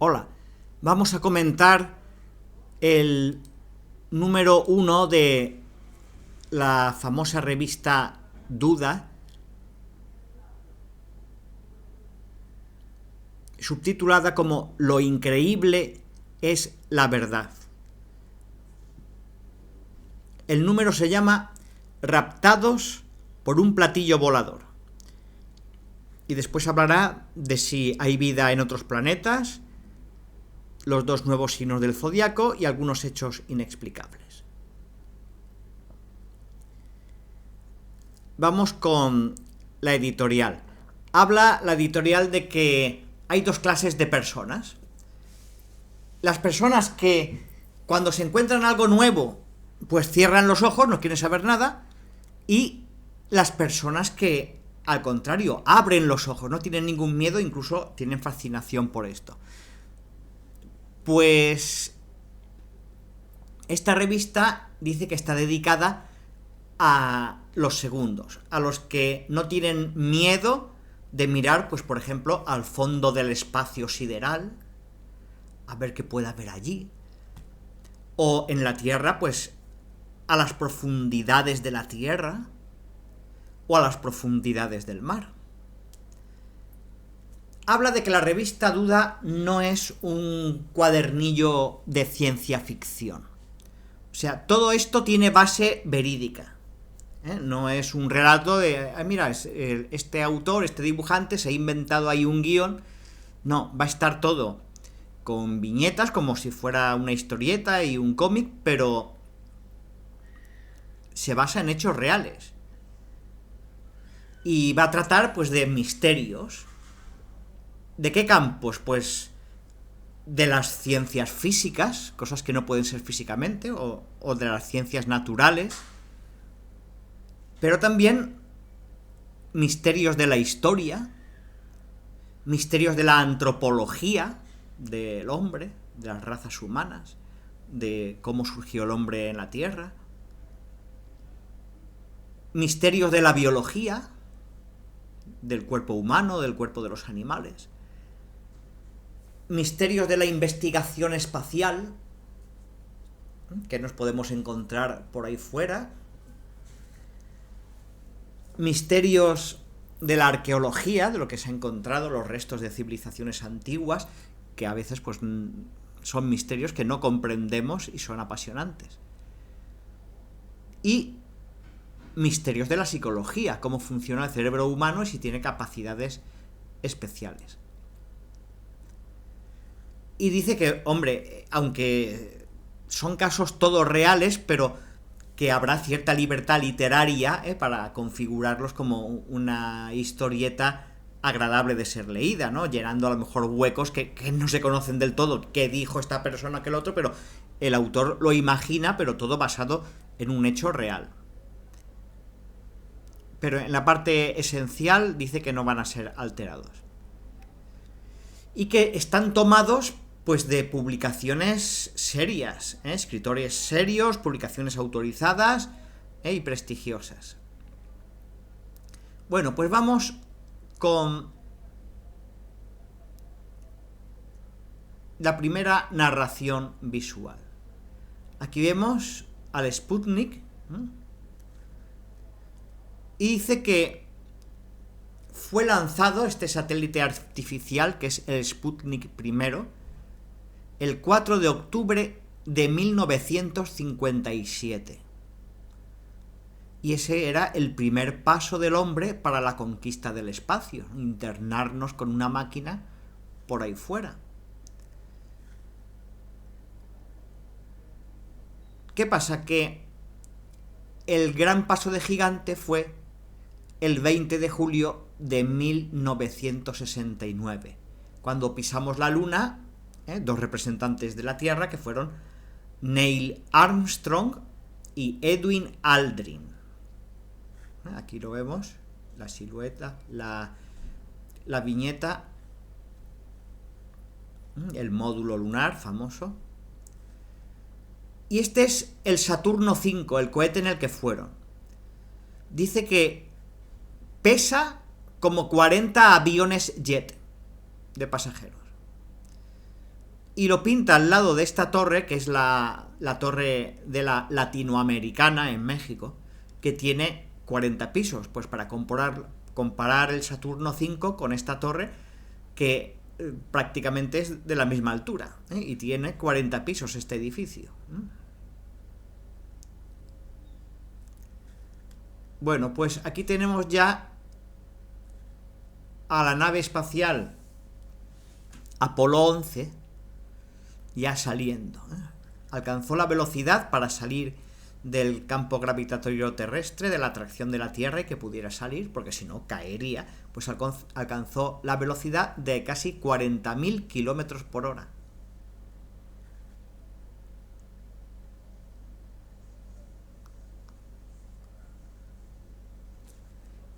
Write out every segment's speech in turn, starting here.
Hola, vamos a comentar el número 1 de la famosa revista Duda, subtitulada como Lo increíble es la verdad. El número se llama Raptados por un platillo volador. Y después hablará de si hay vida en otros planetas, los dos nuevos signos del zodiaco y algunos hechos inexplicables. Vamos con la editorial. Habla la editorial de que hay dos clases de personas. Las personas que cuando se encuentran algo nuevo, pues cierran los ojos, no quieren saber nada, y las personas que, al contrario, abren los ojos, no tienen ningún miedo, incluso tienen fascinación por esto. Pues esta revista dice que está dedicada a los segundos, a los que no tienen miedo de mirar, pues por ejemplo, al fondo del espacio sideral, a ver qué puede haber allí, o en la Tierra, pues a las profundidades de la Tierra, o a las profundidades del mar. Habla de que la revista Duda no es un cuadernillo de ciencia ficción. O sea, todo esto tiene base verídica. No es un relato de, mira, este autor, este dibujante se ha inventado ahí un guión. No, va a estar todo con viñetas como si fuera una historieta y un cómic, pero se basa en hechos reales. Y va a tratar pues de misterios. ¿De qué campos? Pues de las ciencias físicas, cosas que no pueden ser físicamente, o de las ciencias naturales, pero también misterios de la historia, misterios de la antropología del hombre, de las razas humanas, de cómo surgió el hombre en la Tierra, misterios de la biología, del cuerpo humano, del cuerpo de los animales, misterios de la investigación espacial, que nos podemos encontrar por ahí fuera, misterios de la arqueología, de lo que se ha encontrado, los restos de civilizaciones antiguas, que a veces pues son misterios que no comprendemos y son apasionantes. Y misterios de la psicología, cómo funciona el cerebro humano y si tiene capacidades especiales. Y dice que, hombre, aunque son casos todos reales, pero que habrá cierta libertad literaria para configurarlos como una historieta agradable de ser leída, ¿no? Llenando a lo mejor huecos que no se conocen del todo, qué dijo esta persona que el otro, pero el autor lo imagina, pero todo basado en un hecho real. Pero en la parte esencial dice que no van a ser alterados. Y que están tomados pues de publicaciones serias, escritores serios, publicaciones autorizadas y prestigiosas. Bueno, pues vamos con la primera narración visual. Aquí vemos al Sputnik y dice que fue lanzado este satélite artificial, que es el Sputnik I, el 4 de octubre de 1957. Y ese era el primer paso del hombre para la conquista del espacio, internarnos con una máquina por ahí fuera. ¿Qué pasa? Que el gran paso de gigante fue el 20 de julio de 1969, cuando pisamos la Luna, dos representantes de la Tierra que fueron Neil Armstrong y Edwin Aldrin. Aquí lo vemos, la silueta, la viñeta, el módulo lunar famoso. Y este es el Saturno V, el cohete en el que fueron. Dice que pesa como 40 aviones jet de pasajeros. y lo pinta al lado de esta torre, que es la torre de la Latinoamericana en México, que tiene 40 pisos. Pues para comparar el Saturno V con esta torre, que prácticamente es de la misma altura, y tiene 40 pisos este edificio. Bueno, pues aquí tenemos ya a la nave espacial Apolo 11 ya saliendo. Alcanzó la velocidad para salir del campo gravitatorio terrestre, de la atracción de la Tierra, y que pudiera salir, porque si no caería. Pues alcanzó la velocidad de casi 40.000 kilómetros por hora.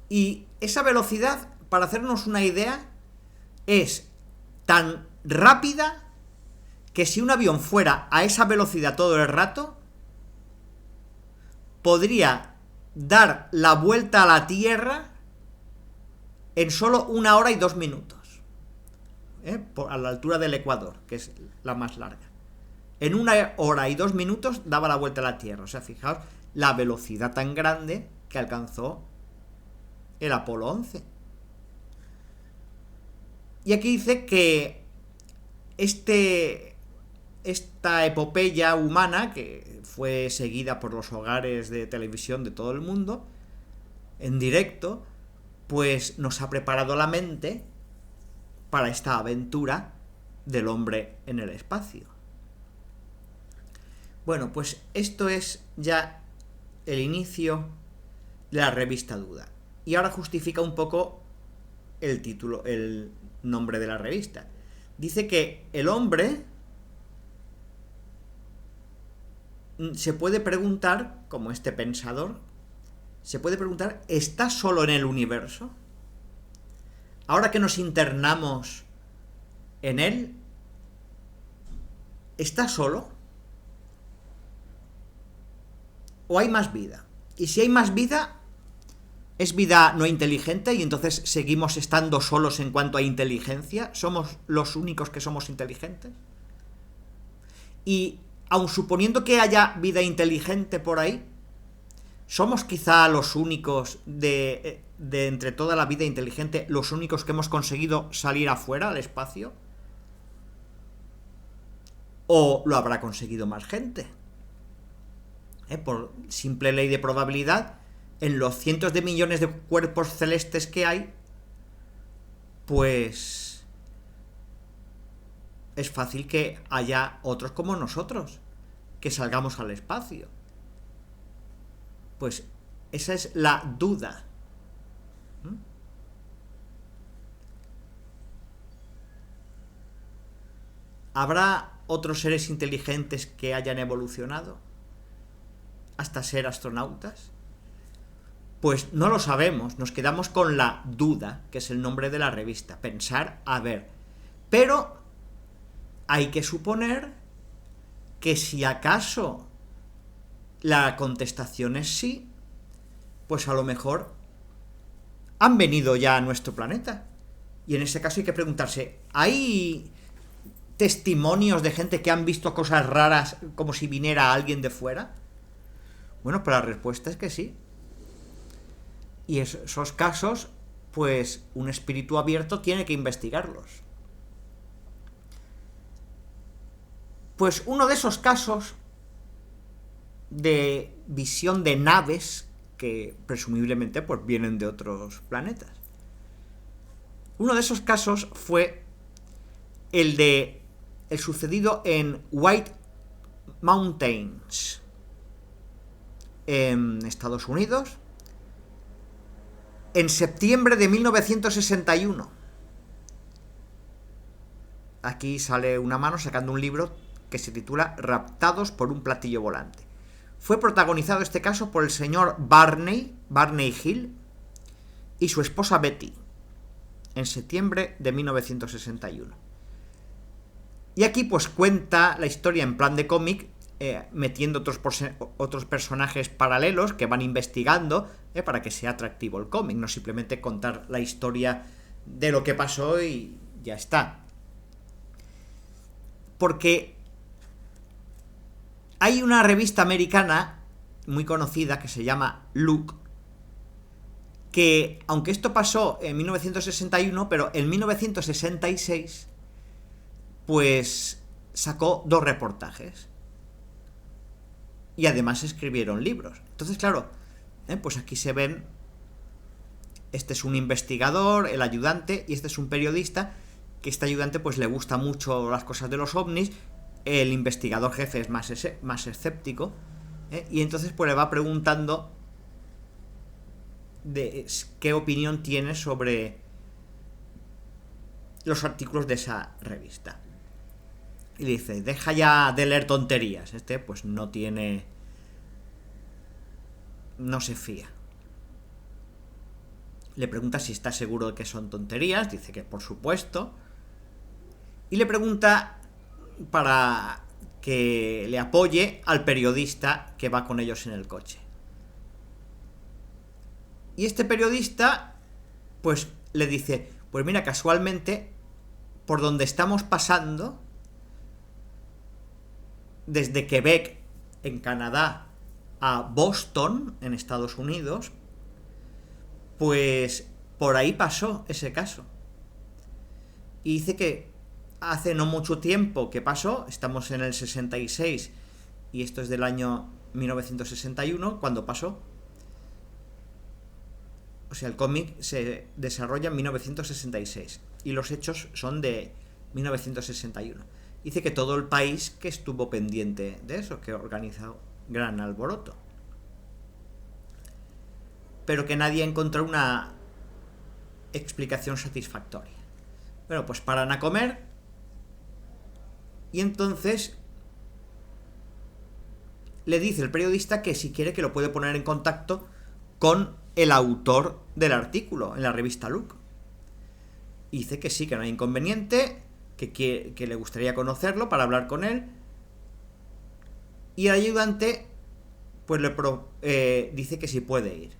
Y esa velocidad, para hacernos una idea, es tan rápida que si un avión fuera a esa velocidad todo el rato, podría dar la vuelta a la Tierra en solo 1 hora y 2 minutos, a la altura del Ecuador, que es la más larga. En 1 hora y 2 minutos daba la vuelta a la Tierra. O sea, fijaos la velocidad tan grande que alcanzó el Apolo 11. Y aquí dice que esta epopeya humana, que fue seguida por los hogares de televisión de todo el mundo, en directo, pues nos ha preparado la mente para esta aventura del hombre en el espacio. Bueno, pues esto es ya el inicio de la revista Duda. Y ahora justifica un poco el título, el nombre de la revista. Dice que el hombre se puede preguntar, como este pensador, se puede preguntar, ¿está solo en el universo? Ahora que nos internamos en él, ¿está solo? ¿O hay más vida? Y si hay más vida, ¿es vida no inteligente y entonces seguimos estando solos en cuanto a inteligencia? ¿Somos los únicos que somos inteligentes? Y aun suponiendo que haya vida inteligente por ahí, ¿somos quizá los únicos de entre toda la vida inteligente, los únicos que hemos conseguido salir afuera, al espacio? ¿O lo habrá conseguido más gente? Por simple ley de probabilidad, en los cientos de millones de cuerpos celestes que hay, pues es fácil que haya otros como nosotros, que salgamos al espacio. Pues esa es la duda. ¿Habrá otros seres inteligentes que hayan evolucionado hasta ser astronautas? Pues no lo sabemos, nos quedamos con la duda, que es el nombre de la revista, pensar a ver. Pero hay que suponer que si acaso la contestación es sí, pues a lo mejor han venido ya a nuestro planeta. Y en ese caso hay que preguntarse, ¿hay testimonios de gente que han visto cosas raras como si viniera alguien de fuera? Bueno, pues la respuesta es que sí. Y esos casos, pues un espíritu abierto tiene que investigarlos. Pues uno de esos casos de visión de naves que presumiblemente pues vienen de otros planetas. Uno de esos casos fue el sucedido en White Mountains, en Estados Unidos, en septiembre de 1961. Aquí sale una mano sacando un libro que se titula Raptados por un platillo volante. Fue protagonizado este caso por el señor Barney Hill y su esposa Betty, en septiembre de 1961. Y aquí pues cuenta la historia en plan de cómic, metiendo otros personajes paralelos que van investigando, para que sea atractivo el cómic, no simplemente contar la historia de lo que pasó y ya está. porque hay una revista americana muy conocida que se llama Look, que aunque esto pasó en 1961, pero en 1966 pues sacó 2 reportajes y además escribieron libros. Entonces, claro, pues aquí se ven, este es un investigador, el ayudante, y este es un periodista, que este ayudante pues le gusta mucho las cosas de los ovnis, el investigador jefe es más escéptico, y entonces pues le va preguntando de qué opinión tiene sobre los artículos de esa revista. Y le dice, deja ya de leer tonterías. Este pues no se fía. Le pregunta si está seguro de que son tonterías, dice que por supuesto. Y le pregunta para que le apoye al periodista que va con ellos en el coche. Y este periodista pues le dice, pues mira, casualmente por donde estamos pasando, desde Quebec en Canadá a Boston en Estados Unidos, pues por ahí pasó ese caso. Y dice que hace no mucho tiempo que pasó, estamos en el 66 y esto es del año 1961 cuando pasó. O sea, el cómic se desarrolla en 1966 y los hechos son de 1961. Dice que todo el país que estuvo pendiente de eso, que organizó gran alboroto, pero que nadie encontró una explicación satisfactoria. Bueno, pues paran a comer y entonces le dice el periodista que si quiere que lo puede poner en contacto con el autor del artículo en la revista Look. Y dice que sí, que no hay inconveniente, que le gustaría conocerlo para hablar con él. Y el ayudante pues dice que sí puede ir.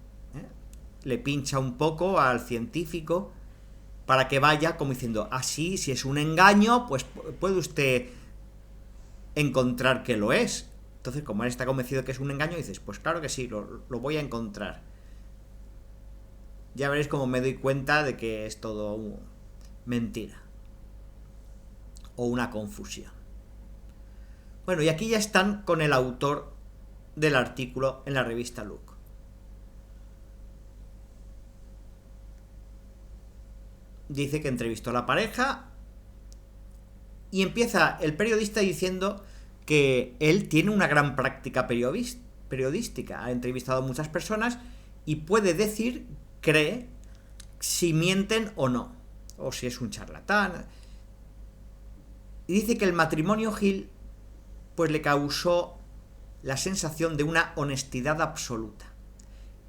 Le pincha un poco al científico para que vaya, como diciendo, así, si es un engaño, pues puede usted encontrar que lo es. Entonces, como él está convencido que es un engaño, dices, pues claro que sí, lo voy a encontrar. Ya veréis cómo me doy cuenta de que es todo mentira o una confusión. Bueno, y aquí ya están con el autor del artículo en la revista Look. Dice que entrevistó a la pareja y empieza el periodista diciendo que él tiene una gran práctica periodística. Ha entrevistado a muchas personas y puede decir, cree, si mienten o no, o si es un charlatán. Y dice que el matrimonio Hill pues le causó la sensación de una honestidad absoluta.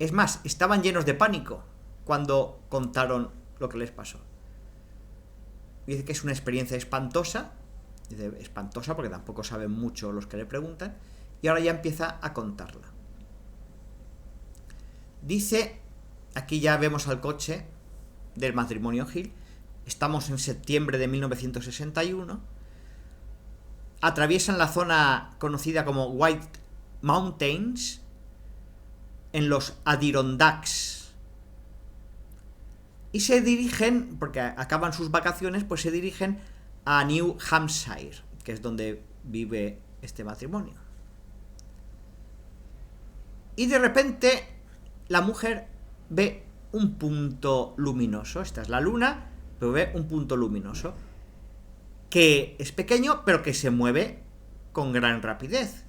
Es más, estaban llenos de pánico cuando contaron lo que les pasó. Dice que es una experiencia espantosa. Dice espantosa porque tampoco saben mucho los que le preguntan. Y ahora ya empieza a contarla. Dice, aquí ya vemos al coche del matrimonio Hill. Estamos en septiembre de 1961. Atraviesan la zona conocida como White Mountains en los Adirondacks. Y se dirigen, porque acaban sus vacaciones, pues se dirigen a New Hampshire, que es donde vive este matrimonio. Y de repente la mujer ve un punto luminoso. Esta es la luna, pero ve un punto luminoso que es pequeño, pero que se mueve con gran rapidez.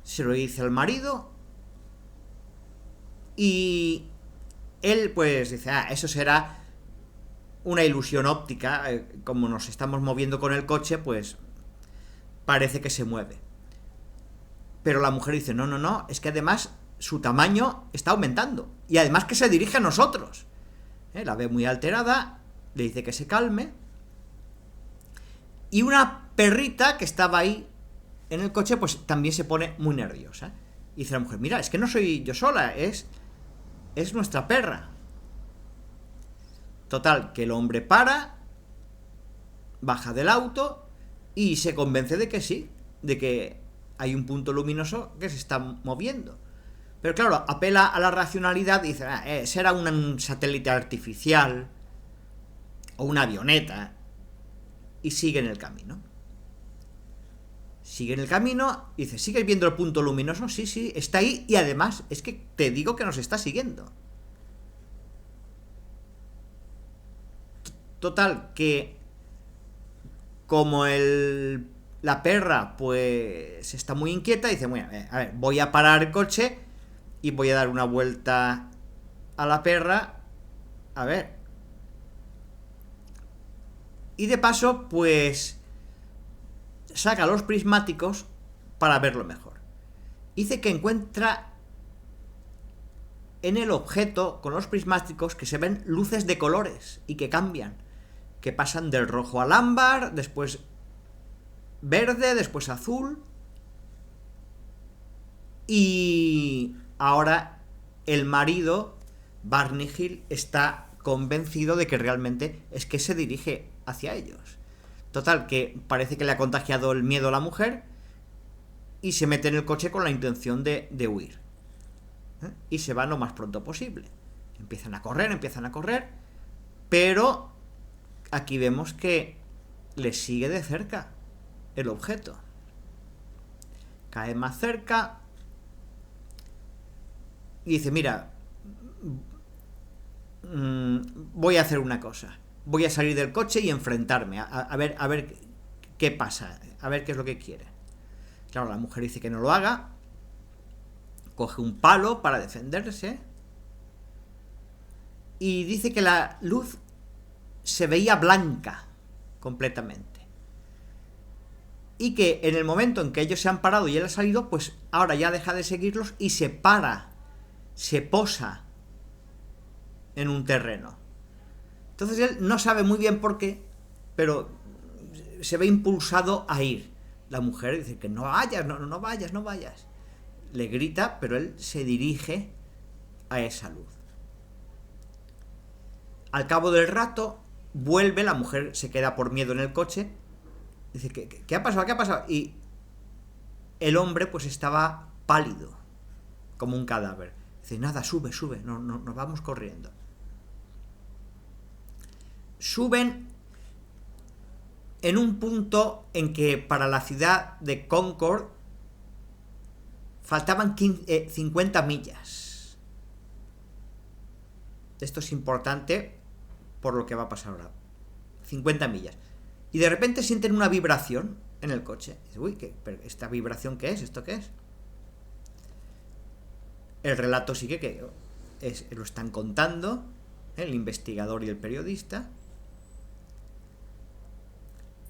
Se lo dice al marido y él pues dice, eso será una ilusión óptica, como nos estamos moviendo con el coche, pues parece que se mueve. Pero la mujer dice, no, es que además su tamaño está aumentando, y además que se dirige a nosotros. La ve muy alterada, le dice que se calme, y una perrita que estaba ahí en el coche, pues también se pone muy nerviosa. Y dice la mujer, mira, es que no soy yo sola, es nuestra perra. Total, que el hombre para, baja del auto y se convence de que sí, de que hay un punto luminoso que se está moviendo. Pero claro, apela a la racionalidad y dice, será un satélite artificial o una avioneta, y sigue en el camino. Sigue en el camino y dice, ¿sigues viendo el punto luminoso? Sí, sí, está ahí, y además es que te digo que nos está siguiendo. Total, que como la perra pues está muy inquieta, dice, bueno, a ver, voy a parar el coche y voy a dar una vuelta a la perra, a ver. Y de paso, pues saca los prismáticos para verlo mejor. Dice que encuentra en el objeto con los prismáticos que se ven luces de colores y que cambian, que pasan del rojo al ámbar, después verde, después azul, y ahora el marido, Barney Hill, está convencido de que realmente es que se dirige hacia ellos. Total, que parece que le ha contagiado el miedo a la mujer y se mete en el coche con la intención de huir. Y se van lo más pronto posible. Empiezan a correr, pero aquí vemos que les sigue de cerca el objeto. Cae más cerca y dice, mira, voy a hacer una cosa. Voy a salir del coche y enfrentarme a ver qué pasa, a ver qué es lo que quiere. Claro, la mujer dice que no lo haga, coge un palo para defenderse y dice que la luz se veía blanca completamente. Y que en el momento en que ellos se han parado y él ha salido, pues ahora ya deja de seguirlos y se para, se posa en un terreno. Entonces él no sabe muy bien por qué, pero se ve impulsado a ir. La mujer dice que no vayas, no vayas, no vayas. Le grita, pero él se dirige a esa luz. Al cabo del rato, vuelve, la mujer se queda por miedo en el coche. Dice, ¿qué ha pasado? ¿Qué ha pasado? Y el hombre pues estaba pálido, como un cadáver. Dice, nada, sube, nos vamos corriendo. Suben en un punto en que para la ciudad de Concord faltaban 50 millas. Esto es importante por lo que va a pasar ahora. 50 millas. Y de repente sienten una vibración en el coche. Dice, uy, ¿pero esta vibración qué es? ¿Esto qué es? El relato sigue que lo están contando el investigador y el periodista.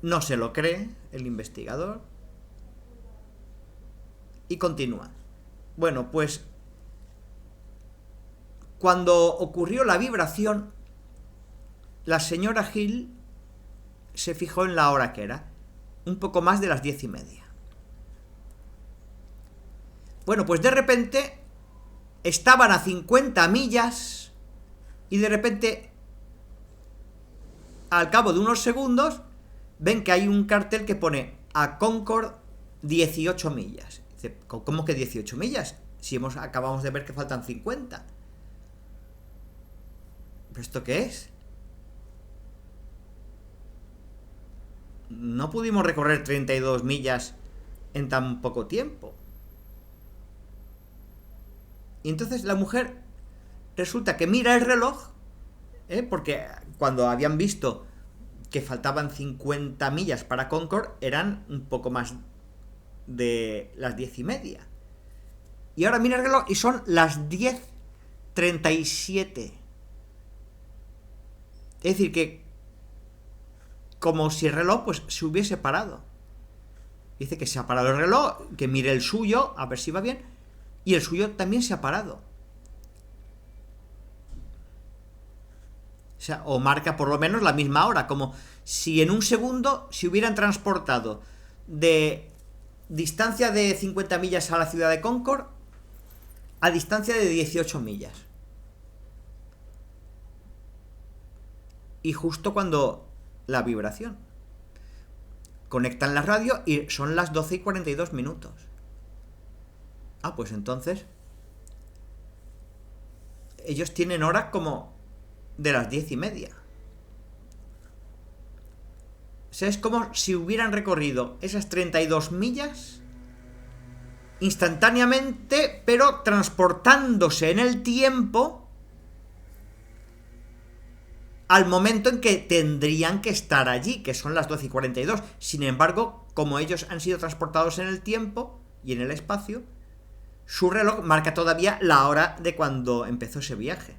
No se lo cree el investigador. Y continúa. Bueno, pues cuando ocurrió la vibración, la señora Hill se fijó en la hora que era, un poco más de las 10:30. Bueno, pues de repente estaban a 50 millas y de repente, al cabo de unos segundos, ven que hay un cartel que pone a Concord 18 millas. Dice, ¿cómo que 18 millas? Si acabamos de ver que faltan 50. ¿Pero esto qué es? No pudimos recorrer 32 millas en tan poco tiempo. Y entonces la mujer resulta que mira el reloj, porque cuando habían visto que faltaban 50 millas para Concord, eran un poco más de las 10:30. Y ahora mira el reloj y son las 10:37. Es decir, que como si el reloj pues se hubiese parado. Dice que se ha parado el reloj, que mire el suyo, a ver si va bien, y el suyo también se ha parado. O sea, o marca por lo menos la misma hora, como si en un segundo se hubieran transportado de distancia de 50 millas a la ciudad de Concord a distancia de 18 millas. Y justo cuando la vibración. conectan la radio y son las 12:42. Ah, pues entonces ellos tienen horas como de las 10:30. O sea, es como si hubieran recorrido esas 32 millas instantáneamente, pero transportándose en el tiempo al momento en que tendrían que estar allí, que son las 12:42. Sin embargo, como ellos han sido transportados en el tiempo y en el espacio, su reloj marca todavía la hora de cuando empezó ese viaje,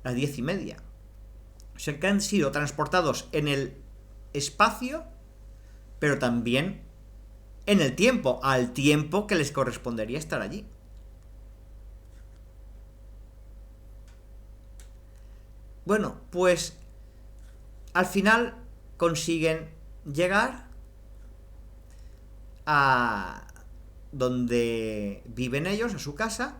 las 10:30. O sea, que han sido transportados en el espacio, pero también en el tiempo, al tiempo que les correspondería estar allí. Bueno, pues al final consiguen llegar a donde viven ellos, a su casa,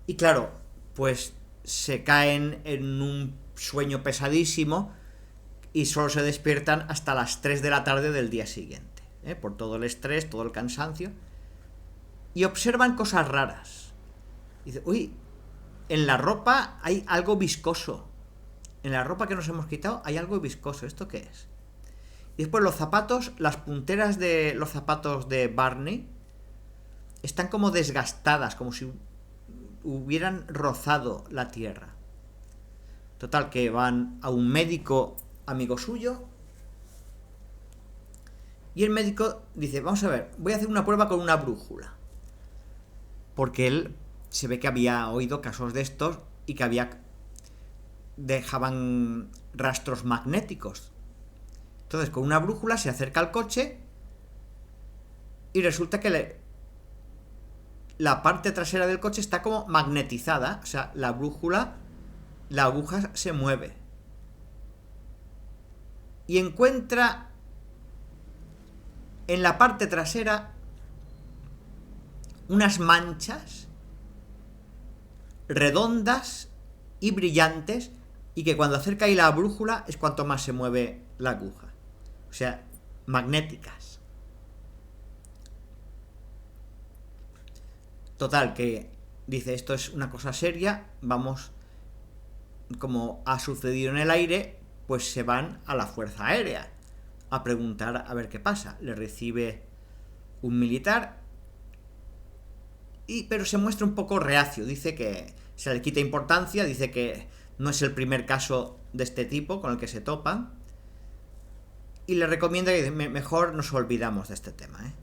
y claro, pues se caen en un sueño pesadísimo y solo se despiertan hasta las 3 de la tarde del día siguiente, por todo el estrés, todo el cansancio, y observan cosas raras. Dice, uy, en la ropa hay algo viscoso. En la ropa que nos hemos quitado hay algo viscoso. ¿Esto qué es? Y después los zapatos, las punteras de los zapatos de Barney están como desgastadas, como si hubieran rozado la tierra. Total, que van a un médico amigo suyo y el médico dice, vamos a ver, voy a hacer una prueba con una brújula. Porque él se ve que había oído casos de estos y que dejaban rastros magnéticos. Entonces, con una brújula se acerca al coche y resulta que la parte trasera del coche está como magnetizada. O sea, la brújula, la aguja se mueve. Y encuentra en la parte trasera unas manchas redondas y brillantes, y que cuando acerca ahí la brújula es cuanto más se mueve la aguja. O sea, magnéticas. Total, que dice, esto es una cosa seria, vamos, como ha sucedido en el aire, pues se van a la Fuerza Aérea a preguntar a ver qué pasa. Le recibe un militar, pero se muestra un poco reacio, dice que se le quita importancia, dice que no es el primer caso de este tipo con el que se topan, y le recomienda que mejor nos olvidamos de este tema,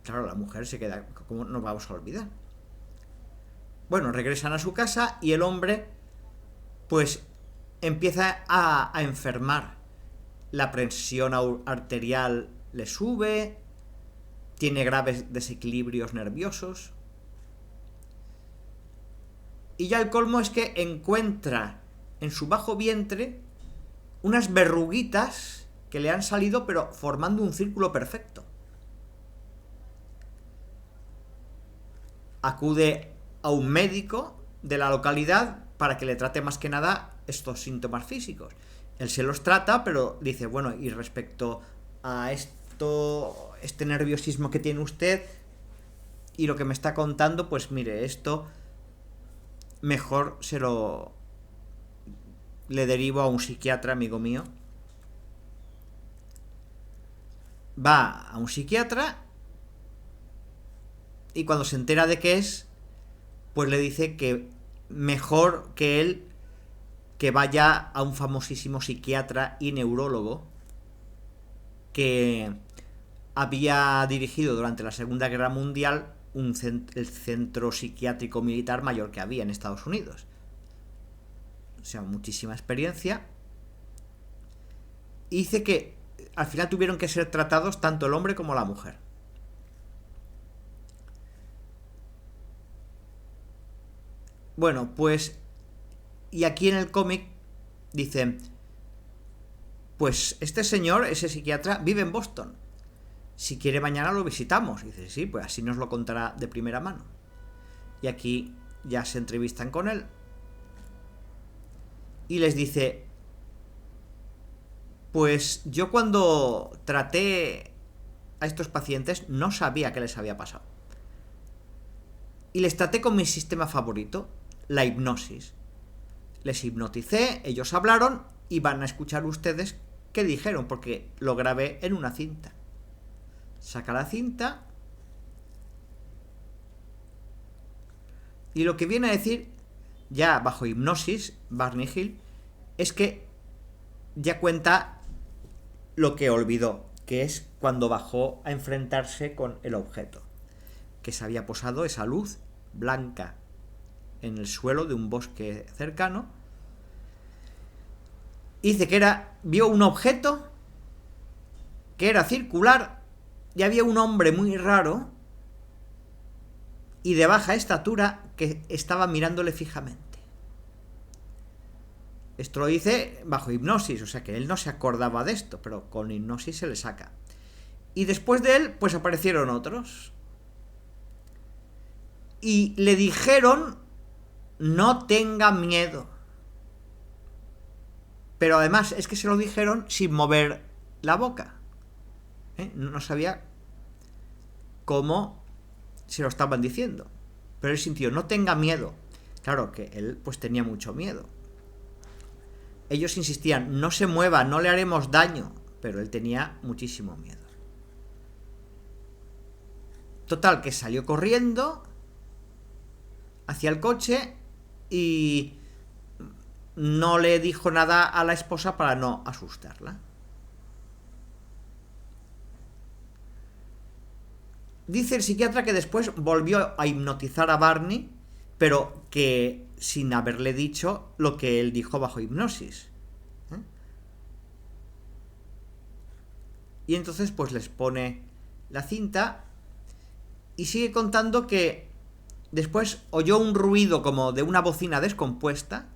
Claro, la mujer se queda, ¿cómo nos vamos a olvidar? Bueno, regresan a su casa y el hombre pues empieza a enfermar. La presión arterial le sube, tiene graves desequilibrios nerviosos. Y ya el colmo es que encuentra en su bajo vientre unas verruguitas que le han salido, pero formando un círculo perfecto. Acude a un médico de la localidad para que le trate más que nada estos síntomas físicos. Él se los trata, pero dice, bueno, y respecto a este nerviosismo que tiene usted y lo que me está contando, pues mire, esto mejor le derivo a un psiquiatra, amigo mío. Va a un psiquiatra y cuando se entera de qué es, pues le dice que mejor que él que vaya a un famosísimo psiquiatra y neurólogo que había dirigido durante la Segunda Guerra Mundial el centro psiquiátrico militar mayor que había en Estados Unidos. O sea, muchísima experiencia. Y dice que al final tuvieron que ser tratados tanto el hombre como la mujer. Bueno, pues, y aquí en el cómic dicen, pues este señor, ese psiquiatra, vive en Boston. Si quiere mañana lo visitamos. Y dice, sí, pues así nos lo contará de primera mano. Y aquí ya se entrevistan con él. Y les dice, Pues yo cuando traté a estos pacientes no sabía qué les había pasado. Y les traté con mi sistema favorito, la hipnosis. Les hipnoticé, ellos hablaron y van a escuchar ustedes qué dijeron, porque lo grabé en una cinta. Saca la cinta y lo que viene a decir, ya bajo hipnosis, Barney Hill, es que ya cuenta lo que olvidó, que es cuando bajó a enfrentarse con el objeto, que se había posado esa luz blanca en el suelo de un bosque cercano. Dice que vio un objeto que era circular y había un hombre muy raro y de baja estatura que estaba mirándole fijamente. Esto lo dice bajo hipnosis, o sea que él no se acordaba de esto, pero con hipnosis se le saca. Y después de él, pues aparecieron otros. Y le dijeron, no tenga miedo. Pero además es que se lo dijeron sin mover la boca. No sabía cómo se lo estaban diciendo. Pero él sintió, no tenga miedo. Claro que él pues tenía mucho miedo. Ellos insistían, no se mueva, no le haremos daño. Pero él tenía muchísimo miedo. Total, que salió corriendo hacia el coche y no le dijo nada a la esposa para no asustarla. Dice el psiquiatra que después volvió a hipnotizar a Barney, pero que sin haberle dicho lo que él dijo bajo hipnosis. Y entonces pues les pone la cinta y sigue contando que después oyó un ruido como de una bocina descompuesta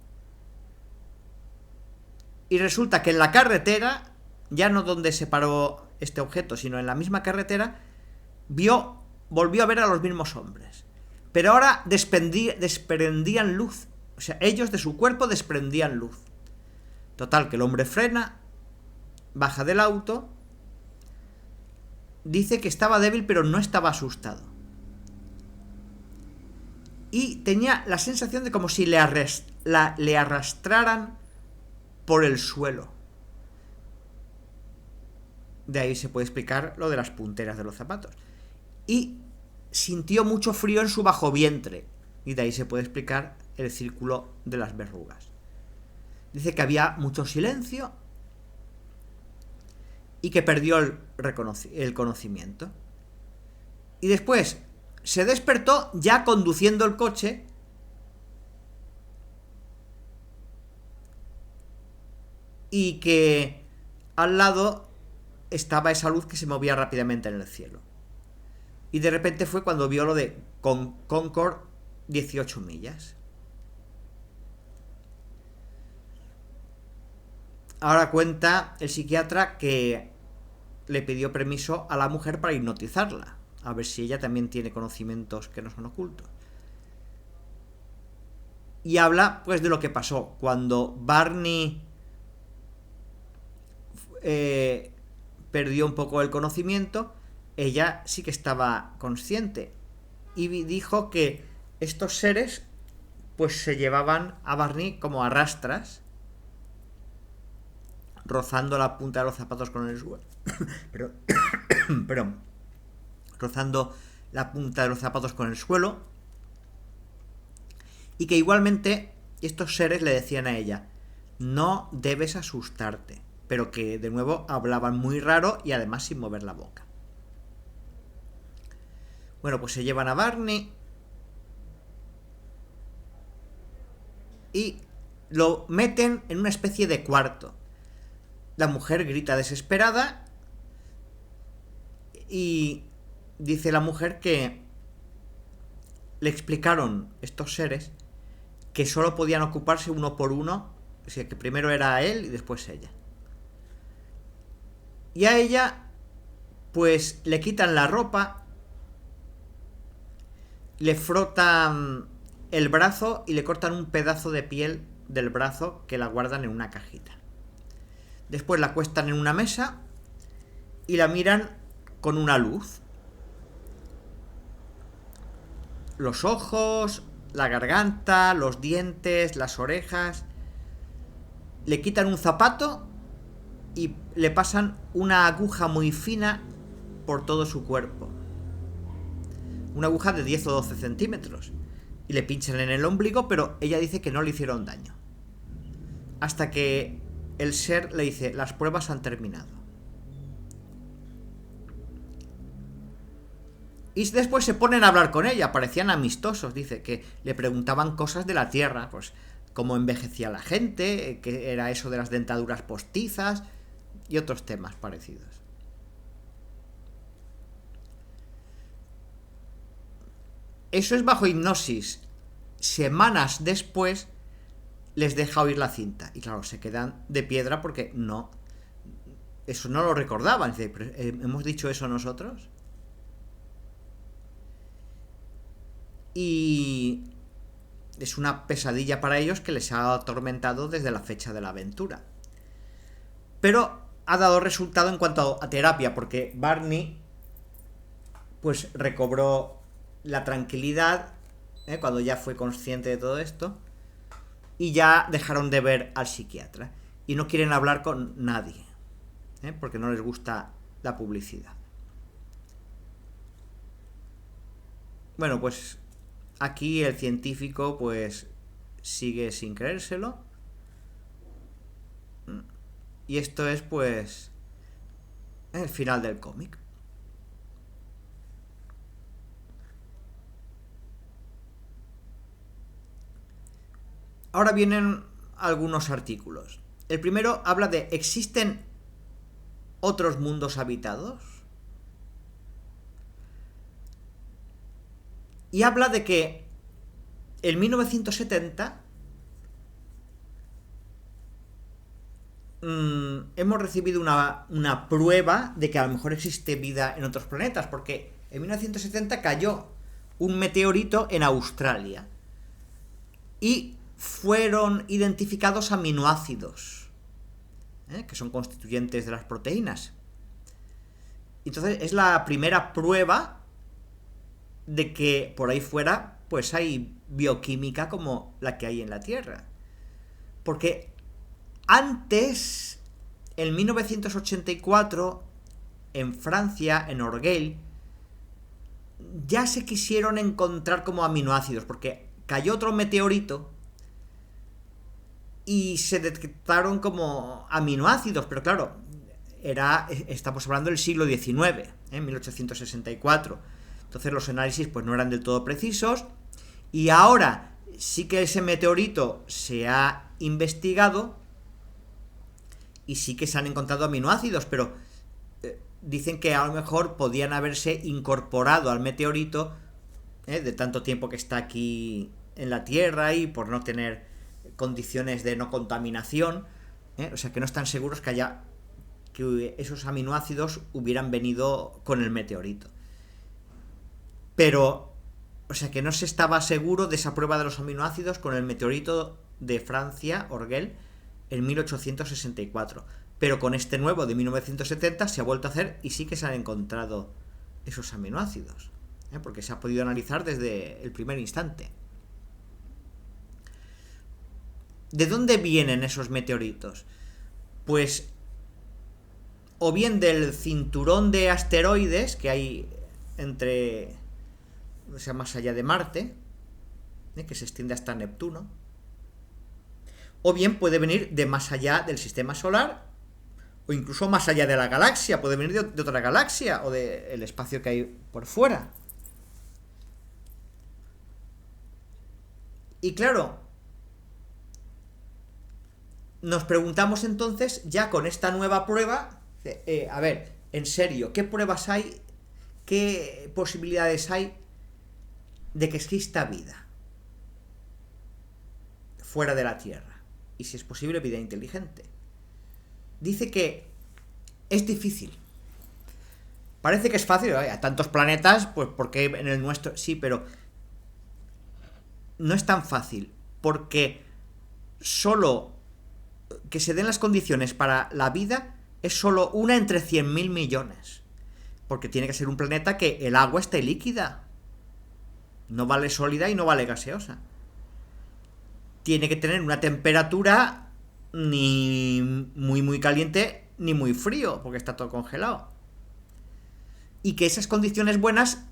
y resulta que en la carretera, ya no donde se paró este objeto, sino en la misma carretera, volvió a ver a los mismos hombres. Pero ahora desprendían luz. O sea, ellos de su cuerpo desprendían luz. Total, que el hombre frena, baja del auto, dice que estaba débil pero no estaba asustado. Y tenía la sensación de como si le arrastraran por el suelo. De ahí se puede explicar lo de las punteras de los zapatos. Y sintió mucho frío en su bajo vientre. Y de ahí se puede explicar el círculo de las verrugas. Dice que había mucho silencio y que perdió el conocimiento. Y después se despertó ya conduciendo el coche y que al lado estaba esa luz que se movía rápidamente en el cielo. Y de repente fue cuando vio lo de Concord 18 millas. Ahora cuenta el psiquiatra que le pidió permiso a la mujer para hipnotizarla, a ver si ella también tiene conocimientos que no son ocultos. Y habla pues de lo que pasó cuando Barney perdió un poco el conocimiento. Ella sí que estaba consciente y dijo que estos seres pues se llevaban a Barney como a rastras, rozando la punta de los zapatos con el suelo. Perdón. Rozando la punta de los zapatos con el suelo. Y que igualmente estos seres le decían a ella, no debes asustarte. Pero que de nuevo hablaban muy raro y además sin mover la boca. Bueno, pues se llevan a Barney y lo meten en una especie de cuarto. La mujer grita desesperada y dice la mujer que le explicaron estos seres que solo podían ocuparse uno por uno, o sea que primero era él y después ella. Y a ella pues le quitan la ropa, le frotan el brazo y le cortan un pedazo de piel del brazo que la guardan en una cajita. Después la acuestan en una mesa y la miran con una luz. Los ojos, la garganta, los dientes, las orejas. Le quitan un zapato y le pasan una aguja muy fina por todo su cuerpo. Una aguja de 10 o 12 centímetros. Y le pinchan en el ombligo, pero ella dice que no le hicieron daño. Hasta que el ser le dice, las pruebas han terminado. Y después se ponen a hablar con ella, parecían amistosos, dice, que le preguntaban cosas de la Tierra, pues cómo envejecía la gente, qué era eso de las dentaduras postizas y otros temas parecidos. Eso es bajo hipnosis. Semanas después les deja oír la cinta. Y claro, se quedan de piedra porque no. Eso no lo recordaban. Dice, ¿hemos dicho eso nosotros? Y es una pesadilla para ellos que les ha atormentado desde la fecha de la aventura. Pero ha dado resultado en cuanto a terapia, porque Barney pues recobró la tranquilidad cuando ya fue consciente de todo esto, y ya dejaron de ver al psiquiatra y no quieren hablar con nadie porque no les gusta la publicidad. Bueno, pues aquí el científico pues sigue sin creérselo, y esto es pues el final del cómic. Ahora vienen algunos artículos. El primero habla de ¿existen otros mundos habitados? Y habla de que en 1970 hemos recibido una prueba de que a lo mejor existe vida en otros planetas, porque en 1970 cayó un meteorito en Australia y fueron identificados aminoácidos, que son constituyentes de las proteínas. Entonces es la primera prueba de que por ahí fuera pues hay bioquímica como la que hay en la Tierra. Porque antes, en 1984, en Francia, en Orgueil, ya se quisieron encontrar como aminoácidos, porque cayó otro meteorito y se detectaron como aminoácidos, pero claro, estamos hablando del siglo XIX, en 1864. Entonces los análisis pues no eran del todo precisos, y ahora sí que ese meteorito se ha investigado y sí que se han encontrado aminoácidos, pero dicen que a lo mejor podían haberse incorporado al meteorito de tanto tiempo que está aquí en la Tierra y por no tener condiciones de no contaminación, o sea que no están seguros que esos aminoácidos hubieran venido con el meteorito. Pero, o sea que no se estaba seguro de esa prueba de los aminoácidos con el meteorito de Francia, Orgueil, en 1864. Pero con este nuevo de 1970 se ha vuelto a hacer y sí que se han encontrado esos aminoácidos, porque se ha podido analizar desde el primer instante. ¿De dónde vienen esos meteoritos? Pues o bien del cinturón de asteroides que hay entre, o sea, más allá de Marte, que se extiende hasta Neptuno, o bien puede venir de más allá del sistema solar, o incluso más allá de la galaxia, puede venir de otra galaxia, o del espacio que hay por fuera. Y claro, nos preguntamos entonces, ya con esta nueva prueba, a ver, en serio, ¿qué pruebas hay, qué posibilidades hay de que exista vida fuera de la Tierra? Y si es posible, vida inteligente. Dice que es difícil. Parece que es fácil, a tantos planetas, pues porque en el nuestro sí, pero no es tan fácil, porque solo que se den las condiciones para la vida es solo una entre 100.000 millones. Porque tiene que ser un planeta que el agua esté líquida. No vale sólida y no vale gaseosa. Tiene que tener una temperatura ni muy caliente ni muy frío, porque está todo congelado. Y que esas condiciones buenas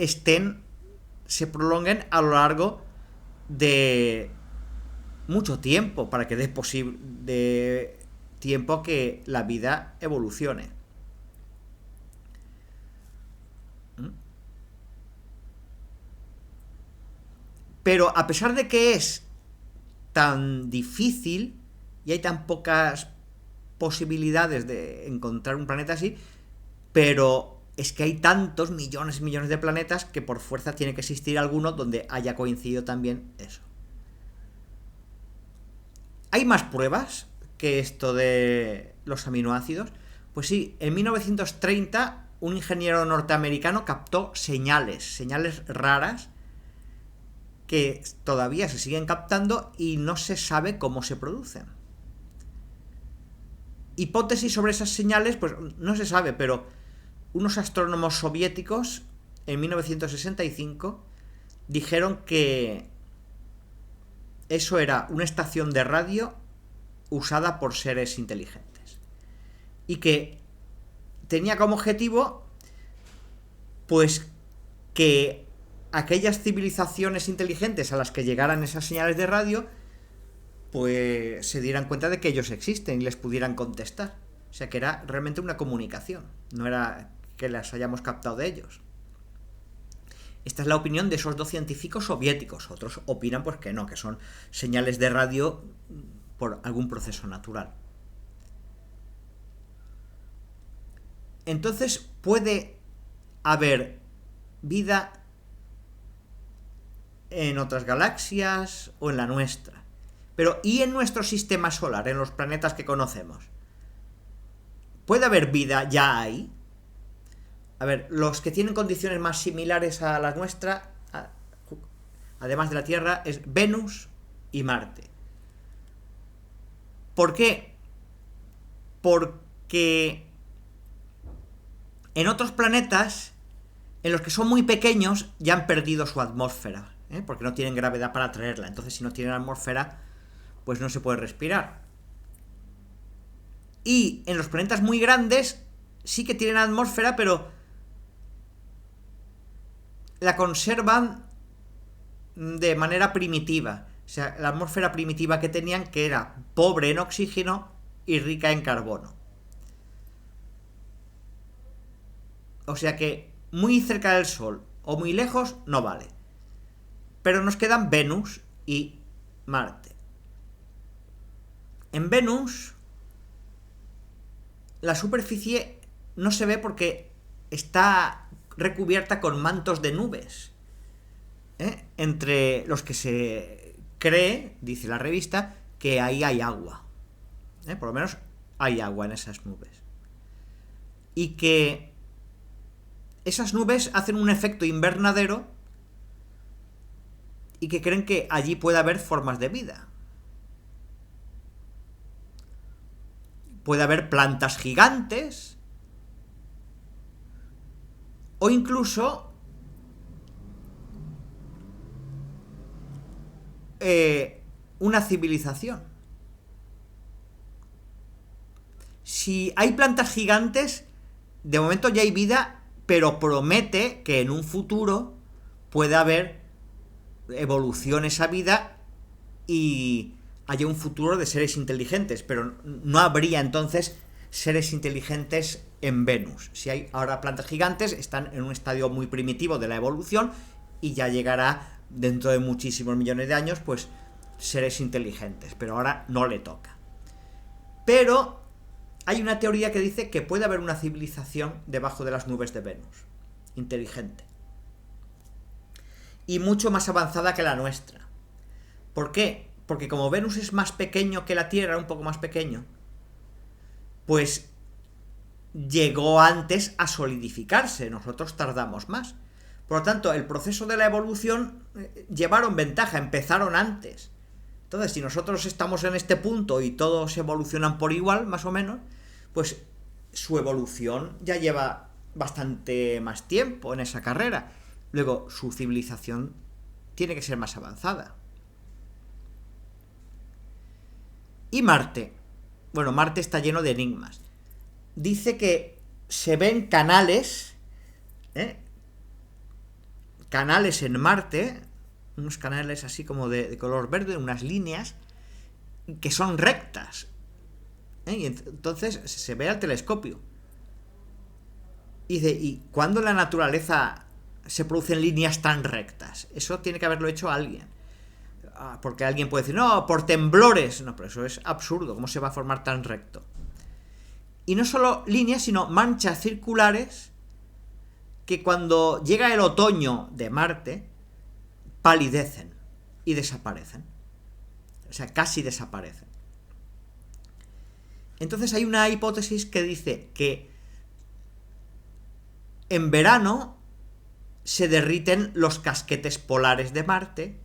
se prolonguen a lo largo de mucho tiempo, para que dé tiempo que la vida evolucione. Pero a pesar de que es tan difícil y hay tan pocas posibilidades de encontrar un planeta así, pero es que hay tantos millones y millones de planetas que por fuerza tiene que existir alguno donde haya coincidido también eso. ¿Hay más pruebas que esto de los aminoácidos? Pues sí, en 1930 un ingeniero norteamericano captó señales raras que todavía se siguen captando y no se sabe cómo se producen. Hipótesis sobre esas señales, pues no se sabe, pero unos astrónomos soviéticos en 1965 dijeron que eso era una estación de radio usada por seres inteligentes y que tenía como objetivo pues que aquellas civilizaciones inteligentes a las que llegaran esas señales de radio pues se dieran cuenta de que ellos existen y les pudieran contestar. O sea que era realmente una comunicación, no era que las hayamos captado de ellos. Esta es la opinión de esos dos científicos soviéticos. Otros opinan pues que no, que son señales de radio por algún proceso natural. Entonces puede haber vida en otras galaxias o en la nuestra. Pero ¿y en nuestro sistema solar, en los planetas que conocemos? ¿Puede haber vida ya ahí? A ver, los que tienen condiciones más similares a la nuestra, además de la Tierra, es Venus y Marte. ¿Por qué? Porque en otros planetas, en los que son muy pequeños, ya han perdido su atmósfera, porque no tienen gravedad para atraerla. Entonces, si no tienen atmósfera, pues no se puede respirar. Y en los planetas muy grandes sí que tienen atmósfera, pero la conservan de manera primitiva. O sea, la atmósfera primitiva que tenían, que era pobre en oxígeno y rica en carbono. O sea que muy cerca del Sol o muy lejos no vale. Pero nos quedan Venus y Marte. En Venus la superficie no se ve porque está recubierta con mantos de nubes, entre los que se cree, dice la revista, que ahí hay agua. Por lo menos hay agua en esas nubes. Y que esas nubes hacen un efecto invernadero y que creen que allí puede haber formas de vida. Puede haber plantas gigantes o incluso una civilización. Si hay plantas gigantes, de momento ya hay vida, pero promete que en un futuro puede haber evolución esa vida y haya un futuro de seres inteligentes, pero no habría entonces seres inteligentes en Venus. Si hay ahora plantas gigantes, están en un estadio muy primitivo de la evolución y ya llegará dentro de muchísimos millones de años, pues seres inteligentes, pero ahora no le toca. Pero hay una teoría que dice que puede haber una civilización debajo de las nubes de Venus, inteligente, y mucho más avanzada que la nuestra. ¿Por qué? Porque como Venus es más pequeño que la Tierra, un poco más pequeño, pues llegó antes a solidificarse, nosotros tardamos más. Por lo tanto, el proceso de la evolución llevaron ventaja, empezaron antes. Entonces, si nosotros estamos en este punto y todos evolucionan por igual, más o menos, pues su evolución ya lleva bastante más tiempo en esa carrera. Luego, su civilización tiene que ser más avanzada. Y Marte. Bueno, Marte está lleno de enigmas. Dice que se ven canales, canales en Marte, unos canales así como de color verde, unas líneas que son rectas. Y entonces se ve al telescopio. Y dice, ¿y cuándo en la naturaleza se producen líneas tan rectas? Eso tiene que haberlo hecho alguien. Porque alguien puede decir, no, por temblores. No, pero eso es absurdo. ¿Cómo se va a formar tan recto? Y no solo líneas, sino manchas circulares que cuando llega el otoño de Marte palidecen y desaparecen. O sea, casi desaparecen. Entonces hay una hipótesis que dice que en verano se derriten los casquetes polares de Marte.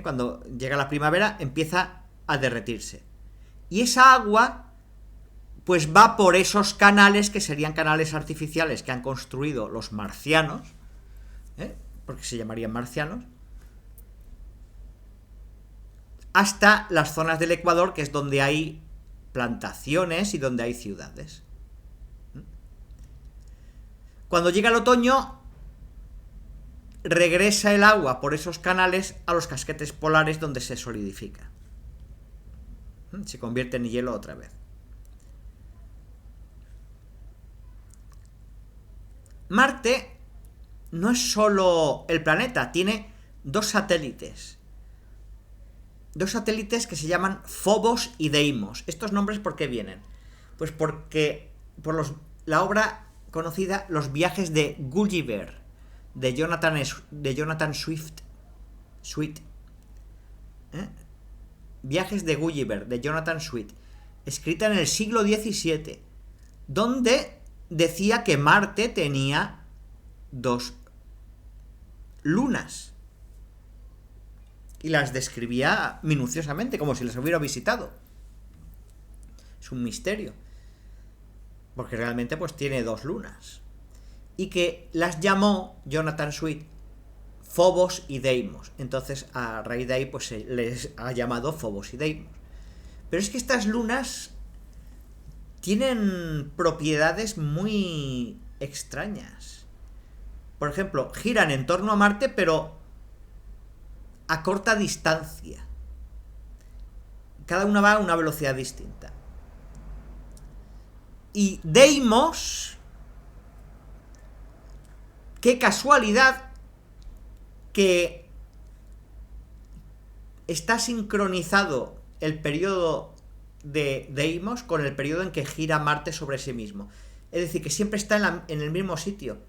Cuando llega la primavera empieza a derretirse. Y esa agua pues va por esos canales que serían canales artificiales que han construido los marcianos, porque se llamarían marcianos, hasta las zonas del Ecuador, que es donde hay plantaciones y donde hay ciudades. Cuando llega el otoño, regresa el agua por esos canales a los casquetes polares donde se solidifica. Se convierte en hielo otra vez. Marte no es solo el planeta, tiene dos satélites. Dos satélites que se llaman Phobos y Deimos. ¿Estos nombres por qué vienen? Pues porque por la obra conocida Los viajes de Gulliver, de Jonathan Swift. Viajes de Gulliver, de Jonathan Swift, escrita en el siglo XVII, donde decía que Marte tenía 2 lunas. Y las describía minuciosamente, como si las hubiera visitado. Es un misterio. Porque realmente pues tiene 2 lunas. Y que las llamó Jonathan Swift Phobos y Deimos. Entonces, a raíz de ahí, pues se les ha llamado Phobos y Deimos. Pero es que estas lunas tienen propiedades muy extrañas. Por ejemplo, giran en torno a Marte, pero a corta distancia. Cada una va a una velocidad distinta. Y Deimos, qué casualidad que está sincronizado el periodo de Deimos con el periodo en que gira Marte sobre sí mismo. Es decir, que siempre está en el mismo sitio.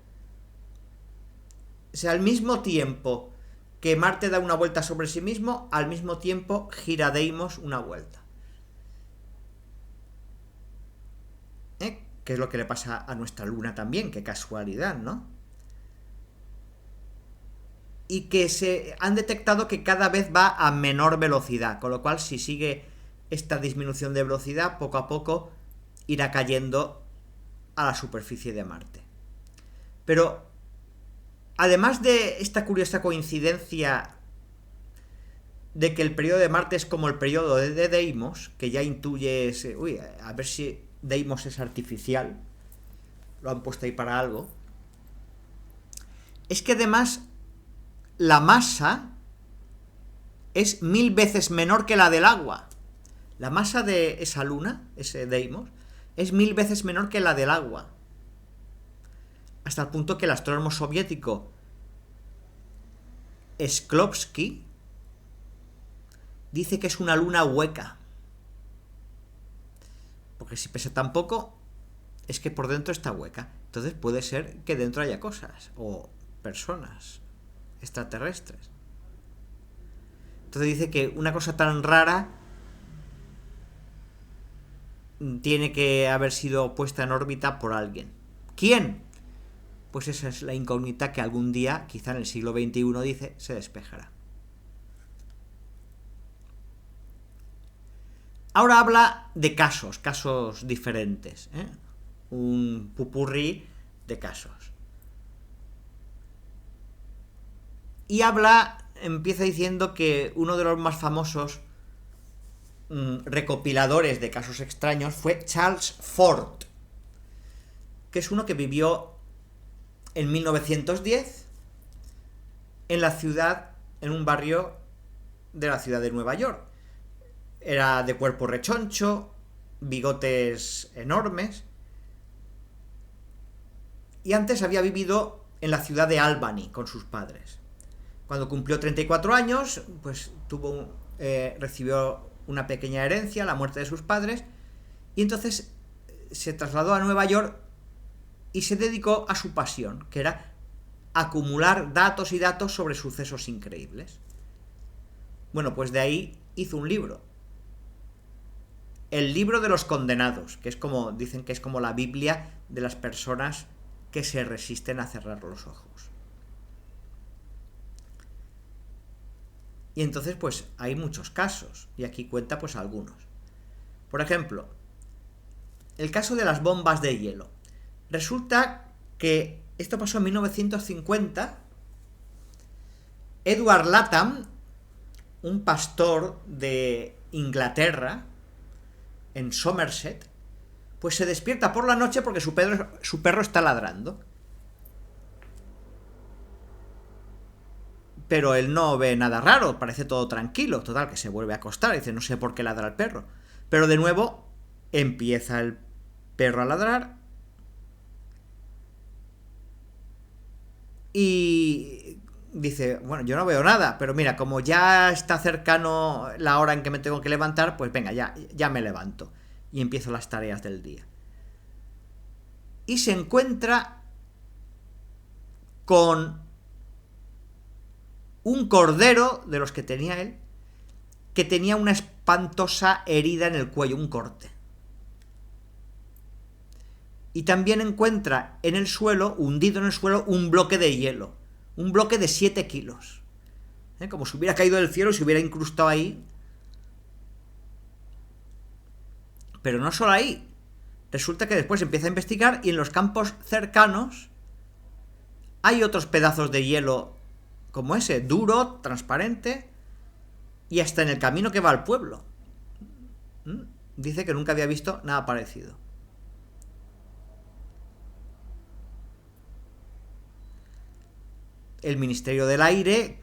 O sea, al mismo tiempo que Marte da una vuelta sobre sí mismo, al mismo tiempo gira Deimos una vuelta. Que es lo que le pasa a nuestra Luna también, qué casualidad, ¿no? Y que se han detectado que cada vez va a menor velocidad, con lo cual si sigue esta disminución de velocidad, poco a poco irá cayendo a la superficie de Marte. Pero además de esta curiosa coincidencia de que el periodo de Marte es como el periodo de Deimos, que ya intuyes, a ver si Deimos es artificial, lo han puesto ahí para algo, es que además la masa es 1000 veces menor que la del agua. La masa de esa luna, ese Deimos, es 1000 veces menor que la del agua. Hasta el punto que el astrónomo soviético Shklovsky dice que es una luna hueca. Porque si pesa tan poco, es que por dentro está hueca. Entonces puede ser que dentro haya cosas, o personas extraterrestres. Entonces dice que una cosa tan rara tiene que haber sido puesta en órbita por alguien. ¿Quién? Pues esa es la incógnita que algún día, quizá en el siglo XXI, dice, se despejará. Ahora habla de casos diferentes, ¿eh? Un pupurrí de casos. Y empieza diciendo que uno de los más famosos recopiladores de casos extraños fue Charles Fort, que es uno que vivió en 1910 en un barrio de la ciudad de Nueva York. Era de cuerpo rechoncho, bigotes enormes, y antes había vivido en la ciudad de Albany con sus padres. Cuando cumplió 34 años, pues recibió una pequeña herencia, la muerte de sus padres, y entonces se trasladó a Nueva York y se dedicó a su pasión, que era acumular datos y datos sobre sucesos increíbles. Bueno, pues de ahí hizo un libro. El libro de los condenados, que dicen que es como la Biblia de las personas que se resisten a cerrar los ojos. Y entonces, pues, hay muchos casos, y aquí cuenta, pues, algunos. Por ejemplo, el caso de las bombas de hielo. Resulta que esto pasó en 1950. Edward Latham, un pastor de Inglaterra, en Somerset, pues se despierta por la noche porque su perro está ladrando. Pero él no ve nada raro, parece todo tranquilo. Total, que se vuelve a acostar, dice, no sé por qué ladra el perro. Pero de nuevo empieza el perro a ladrar y dice, bueno, yo no veo nada, pero mira, como ya está cercano la hora en que me tengo que levantar, pues venga, ya me levanto y empiezo las tareas del día. Y se encuentra con un cordero de los que tenía él, que tenía una espantosa herida en el cuello, un corte. Y también encuentra en el suelo, hundido en el suelo, un bloque de hielo, un bloque de 7 kilos. Como si hubiera caído del cielo y se hubiera incrustado ahí. Pero no solo ahí. Resulta que después empieza a investigar y en los campos cercanos hay otros pedazos de hielo como ese, duro, transparente, y hasta en el camino que va al pueblo. Dice que nunca había visto nada parecido. El Ministerio del Aire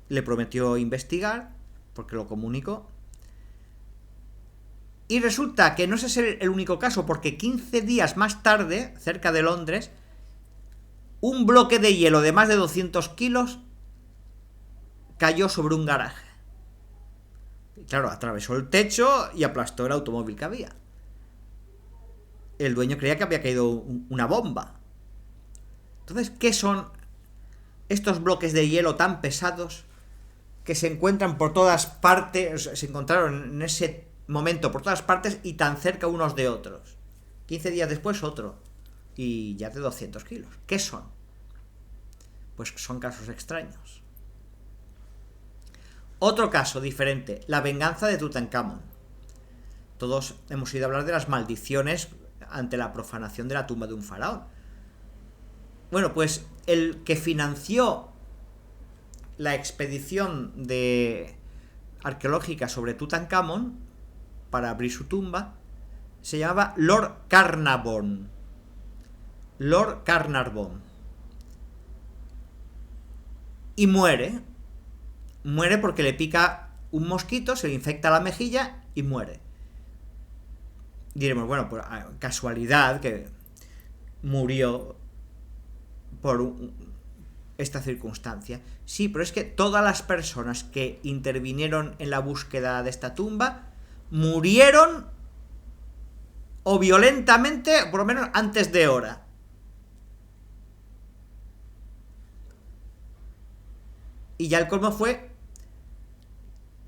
le prometió investigar, porque lo comunicó. Y resulta que no es ese el único caso, porque 15 días más tarde, cerca de Londres, un bloque de hielo de más de 200 kilos cayó sobre un garaje. Y claro, atravesó el techo y aplastó el automóvil que había. El dueño creía que había caído una bomba. Entonces, ¿qué son estos bloques de hielo tan pesados que se encuentran por todas partes, se encontraron en ese momento por todas partes y tan cerca unos de otros? 15 días después otro, y ya de 200 kilos. ¿Qué son? Pues son casos extraños. Otro caso diferente, la venganza de Tutankamón. Todos hemos oído hablar de las maldiciones ante la profanación de la tumba de un faraón. Bueno, pues el que financió la expedición arqueológica sobre Tutankamón para abrir su tumba se llamaba Lord Carnarvon. Lord Carnarvon. Y muere porque le pica un mosquito, se le infecta la mejilla y muere. Diremos, bueno, pues casualidad que murió por esta circunstancia. Sí, pero es que todas las personas que intervinieron en la búsqueda de esta tumba murieron o violentamente, por lo menos antes de hora. Y ya el colmo fue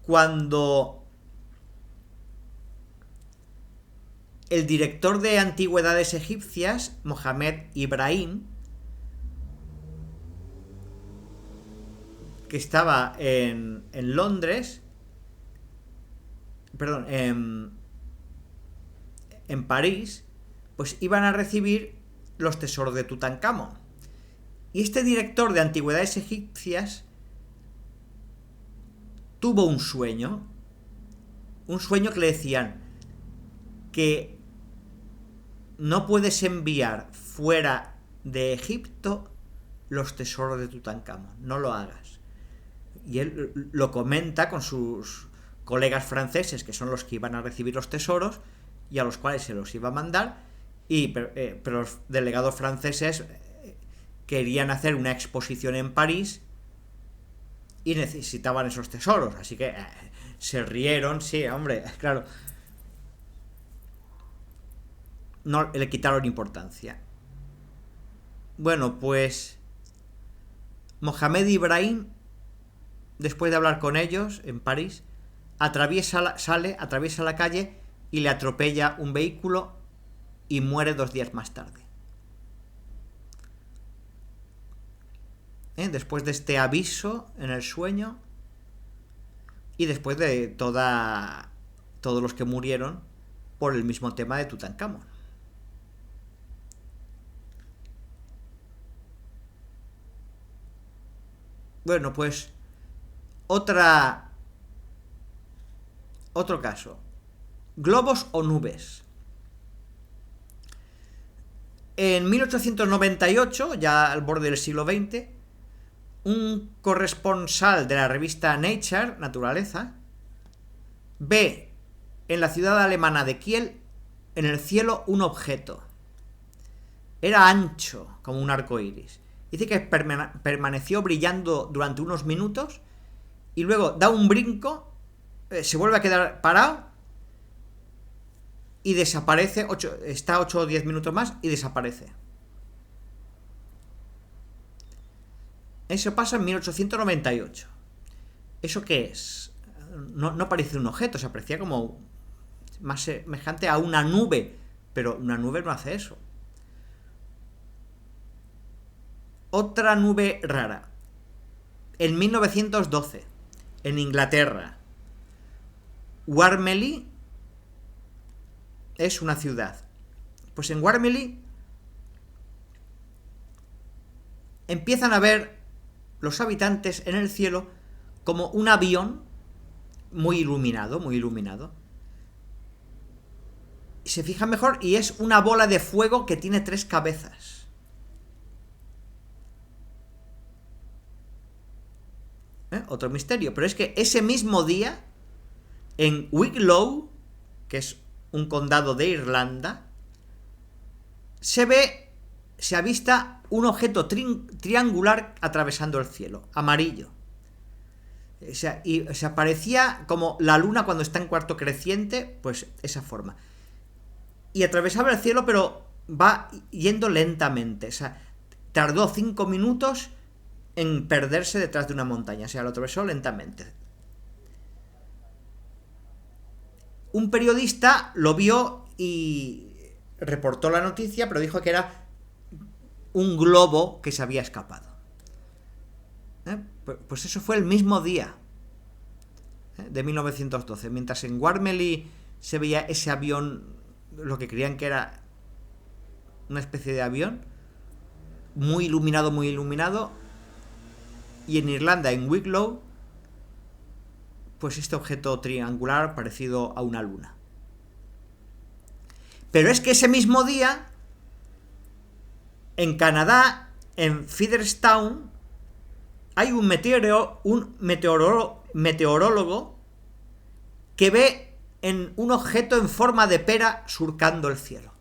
cuando el director de antigüedades egipcias, Mohamed Ibrahim, que estaba en Londres, perdón, en París, pues iban a recibir los tesoros de Tutankamón. Y este director de antigüedades egipcias tuvo un sueño que le decían que no puedes enviar fuera de Egipto los tesoros de Tutankamón, no lo hagas. Y él lo comenta con sus colegas franceses, que son los que iban a recibir los tesoros y a los cuales se los iba a mandar, pero los delegados franceses querían hacer una exposición en París y necesitaban esos tesoros, así que se rieron, sí, hombre, claro, no le quitaron importancia. Bueno, pues Mohamed Ibrahim, después de hablar con ellos en París, atraviesa la calle y le atropella un vehículo y muere 2 días más tarde. Después de este aviso en el sueño y después de todos los que murieron por el mismo tema de Tutankamón. Bueno, pues otro caso. Globos o nubes. En 1898, ya al borde del siglo XX, un corresponsal de la revista Nature, Naturaleza, ve en la ciudad alemana de Kiel, en el cielo, un objeto. Era ancho, como un arco iris. Dice que permaneció brillando durante unos minutos y luego da un brinco, se vuelve a quedar parado y desaparece, está 8 o 10 minutos más y desaparece. Eso pasa en 1898. ¿Eso qué es? No parece un objeto, se parecía como más semejante a una nube, pero una nube no hace eso. Otra nube rara. En 1912, en Inglaterra, Warmley es una ciudad. Pues en Warmley empiezan a ver los habitantes en el cielo como un avión muy iluminado. Y se fijan mejor y es una bola de fuego que tiene 3 cabezas. Otro misterio, pero es que ese mismo día, en Wicklow, que es un condado de Irlanda, se avista un objeto triangular atravesando el cielo, amarillo. Y se parecía como la luna cuando está en cuarto creciente, pues esa forma. Y atravesaba el cielo, pero va yendo lentamente. O sea, tardó 5 minutos en perderse detrás de una montaña. O sea, lo atravesó lentamente. Un periodista lo vio y reportó la noticia, pero dijo que era un globo que se había escapado. Pues eso fue el mismo día de 1912. Mientras en Warmley se veía ese avión, lo que creían que era una especie de avión, muy iluminado, y en Irlanda, en Wicklow, pues este objeto triangular parecido a una luna. Pero es que ese mismo día, en Canadá, en Featherstone, hay un meteorólogo que ve en un objeto en forma de pera surcando el cielo.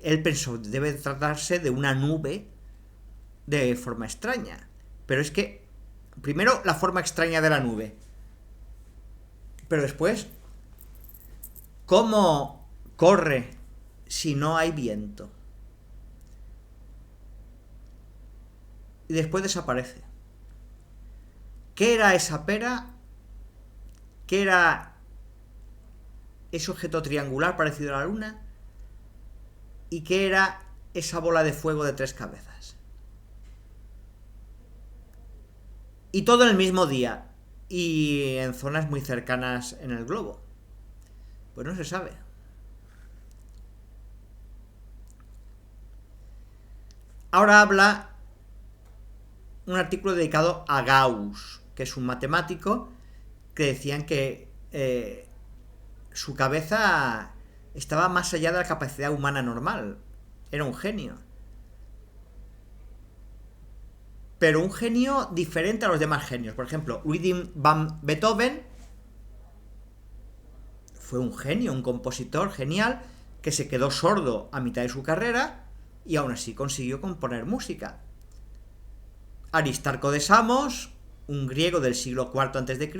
Él pensó, debe tratarse de una nube de forma extraña. Pero es que, primero, la forma extraña de la nube. Pero después, ¿cómo corre si no hay viento? Y después desaparece. ¿Qué era esa pera? ¿Qué era ese objeto triangular parecido a la luna? ¿Y qué era esa bola de fuego de 3 cabezas? Y todo en el mismo día. y en zonas muy cercanas en el globo. Pues no se sabe. Ahora habla un artículo dedicado a Gauss, que es un matemático que decían que su cabeza estaba más allá de la capacidad humana normal. Era un genio. Pero un genio diferente a los demás genios. Por ejemplo, Ludwig van Beethoven fue un genio, un compositor genial que se quedó sordo a mitad de su carrera y aún así consiguió componer música. Aristarco de Samos, un griego del siglo IV a.C.,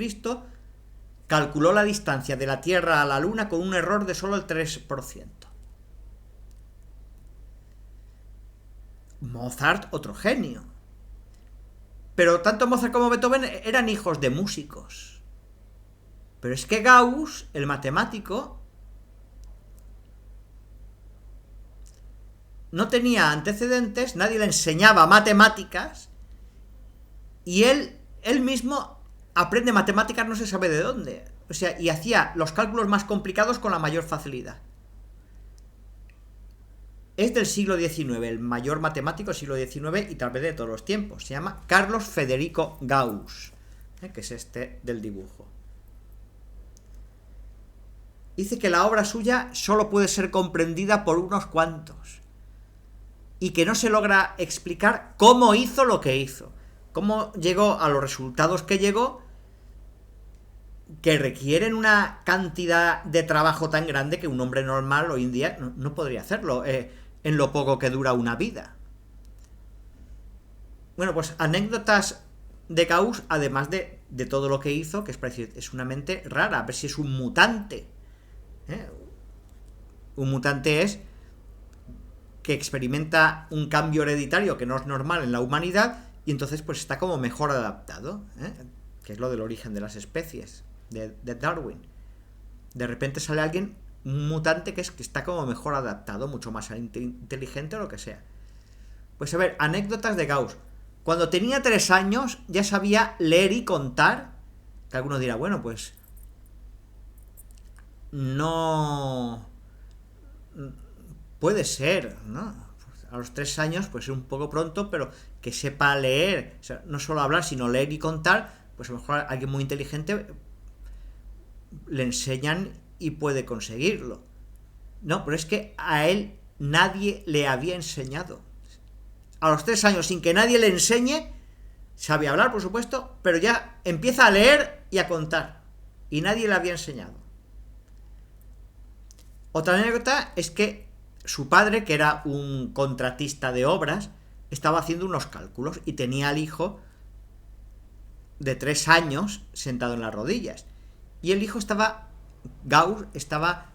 calculó la distancia de la Tierra a la Luna con un error de solo el 3%. Mozart, otro genio. Pero tanto Mozart como Beethoven eran hijos de músicos. Pero es que Gauss, el matemático, no tenía antecedentes, nadie le enseñaba matemáticas, y él mismo aprende matemáticas no se sabe de dónde. O sea, y hacía los cálculos más complicados con la mayor facilidad. Es del siglo XIX, el mayor matemático del siglo XIX y tal vez de todos los tiempos. Se llama Carlos Federico Gauss, que es este del dibujo. Dice que la obra suya solo puede ser comprendida por unos cuantos y que no se logra explicar cómo hizo lo que hizo, cómo llegó a los resultados que llegó, que requieren una cantidad de trabajo tan grande que un hombre normal hoy en día no podría hacerlo en lo poco que dura una vida. Bueno, pues anécdotas de Gauss, además de todo lo que hizo, que es una mente rara, a ver si es un mutante. Un mutante es que experimenta un cambio hereditario que no es normal en la humanidad y entonces pues está como mejor adaptado, que es lo del origen de las especies de Darwin. De repente sale alguien, un mutante que está como mejor adaptado, mucho más inteligente o lo que sea. Pues a ver, anécdotas de Gauss. Cuando tenía 3 años ya sabía leer y contar, que alguno dirá, bueno, pues no puede ser, ¿no? A los 3 años pues es un poco pronto, pero que sepa leer, o sea, no solo hablar, sino leer y contar, pues a lo mejor a alguien muy inteligente le enseñan y puede conseguirlo. No, pero es que a él nadie le había enseñado. A los 3 años, sin que nadie le enseñe, sabe hablar, por supuesto, pero ya empieza a leer y a contar. Y nadie le había enseñado. Otra anécdota es que su padre, que era un contratista de obras, estaba haciendo unos cálculos y tenía al hijo de 3 años sentado en las rodillas. Y el hijo Gauss estaba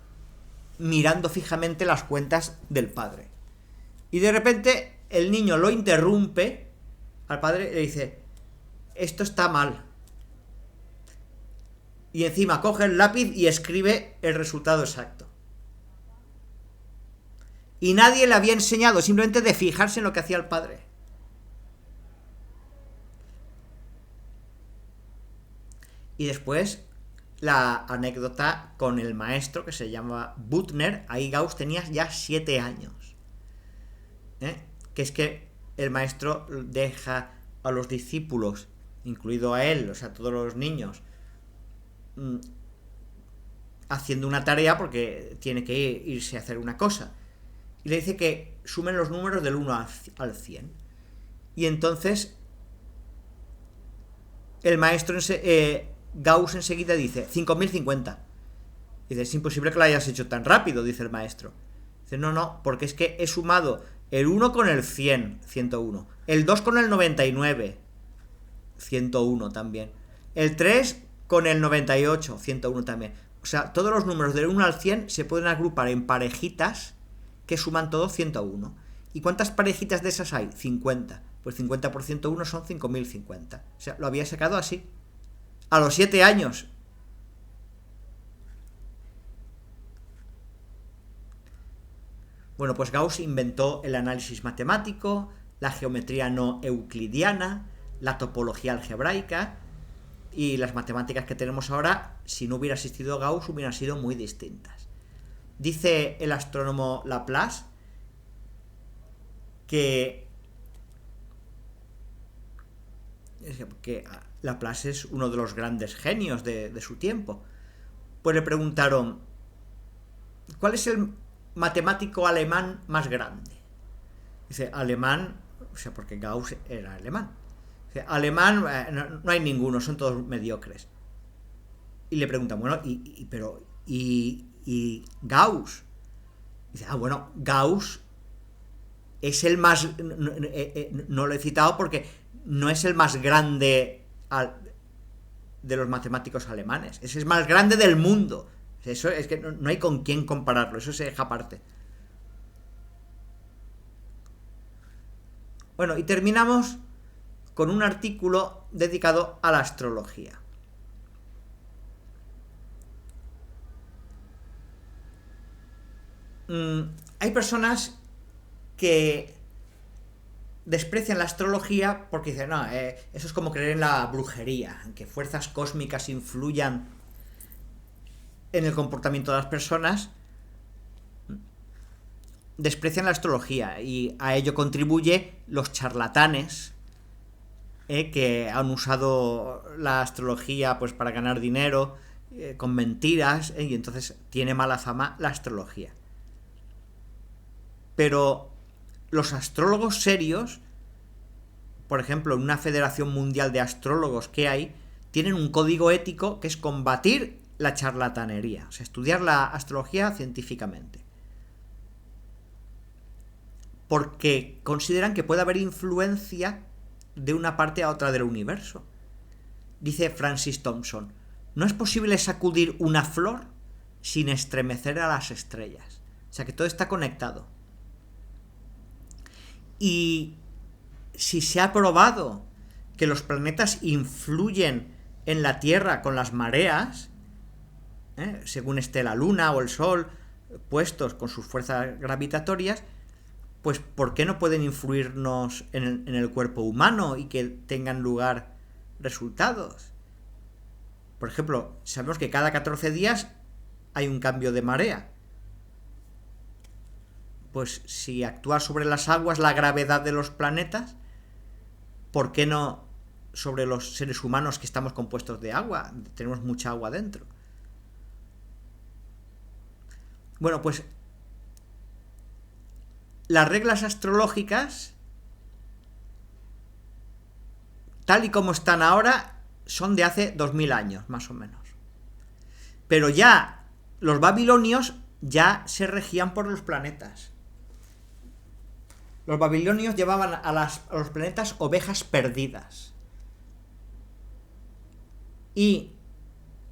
mirando fijamente las cuentas del padre. Y de repente el niño lo interrumpe al padre y le dice, esto está mal. Y encima coge el lápiz y escribe el resultado exacto. Y nadie le había enseñado, simplemente de fijarse en lo que hacía el padre. Y después la anécdota con el maestro que se llama Büttner. Ahí Gauss tenía ya 7 años. Que es que el maestro deja a los discípulos, incluido a él, o sea, todos los niños, haciendo una tarea porque tiene que irse a hacer una cosa. Y le dice que sumen los números del 1 al 100. Y entonces el maestro Gauss enseguida dice 5050. Dice, es imposible que lo hayas hecho tan rápido, dice el maestro. Dice, no, porque es que he sumado el 1 con el 100, 101. El 2 con el 99, 101 también. El 3 con el 98, 101 también. O sea, todos los números del 1 al 100 se pueden agrupar en parejitas que suman todos 101. ¿Y cuántas parejitas de esas hay? 50. Pues 50 por 101 son 5050. O sea, lo había sacado así. A los 7 años. Bueno, pues Gauss inventó el análisis matemático, la geometría no euclidiana, la topología algebraica, y las matemáticas que tenemos ahora, si no hubiera existido Gauss, hubieran sido muy distintas. Dice el astrónomo Laplace que Laplace es uno de los grandes genios de su tiempo. Pues le preguntaron, ¿cuál es el matemático alemán más grande? Dice, alemán, o sea, porque Gauss era alemán. Dice, alemán, no hay ninguno, son todos mediocres. Y le preguntan, bueno, ¿y Gauss? Dice, bueno, Gauss es el más... No lo he citado porque no es el más grande de los matemáticos alemanes. Es el más grande del mundo. Eso es que no hay con quién compararlo. Eso se deja aparte. Bueno, y terminamos con un artículo dedicado a la astrología. Hay personas que desprecian la astrología porque dicen, no, eso es como creer en la brujería, en que fuerzas cósmicas influyan en el comportamiento de las personas. Desprecian la astrología y a ello contribuye los charlatanes que han usado la astrología pues para ganar dinero con mentiras, y entonces tiene mala fama la astrología. Pero los astrólogos serios, por ejemplo, en una federación mundial de astrólogos que hay, tienen un código ético que es combatir la charlatanería, o sea, estudiar la astrología científicamente. Porque consideran que puede haber influencia de una parte a otra del universo. Dice Francis Thompson, no es posible sacudir una flor sin estremecer a las estrellas. O sea que todo está conectado. Y si se ha probado que los planetas influyen en la Tierra con las mareas, según esté la Luna o el Sol puestos con sus fuerzas gravitatorias, pues ¿por qué no pueden influirnos en el cuerpo humano y que tengan lugar resultados? Por ejemplo, sabemos que cada 14 días hay un cambio de marea. Pues si actúa sobre las aguas la gravedad de los planetas, ¿por qué no sobre los seres humanos que estamos compuestos de agua? Tenemos mucha agua dentro. Bueno, pues las reglas astrológicas, tal y como están ahora, son de hace 2000 años, más o menos. Pero ya los babilonios ya se regían por los planetas. Los babilonios llevaban a los planetas ovejas perdidas. Y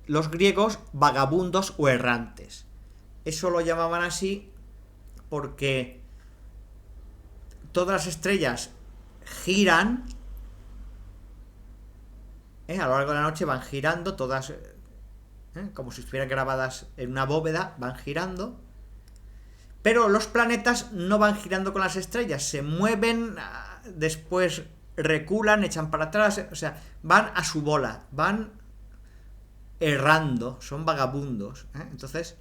los griegos vagabundos o errantes. Eso lo llamaban así porque todas las estrellas giran, a lo largo de la noche van girando, todas como si estuvieran grabadas en una bóveda, van girando, pero los planetas no van girando con las estrellas, se mueven, después reculan, echan para atrás, o sea, van a su bola, van errando, son vagabundos, entonces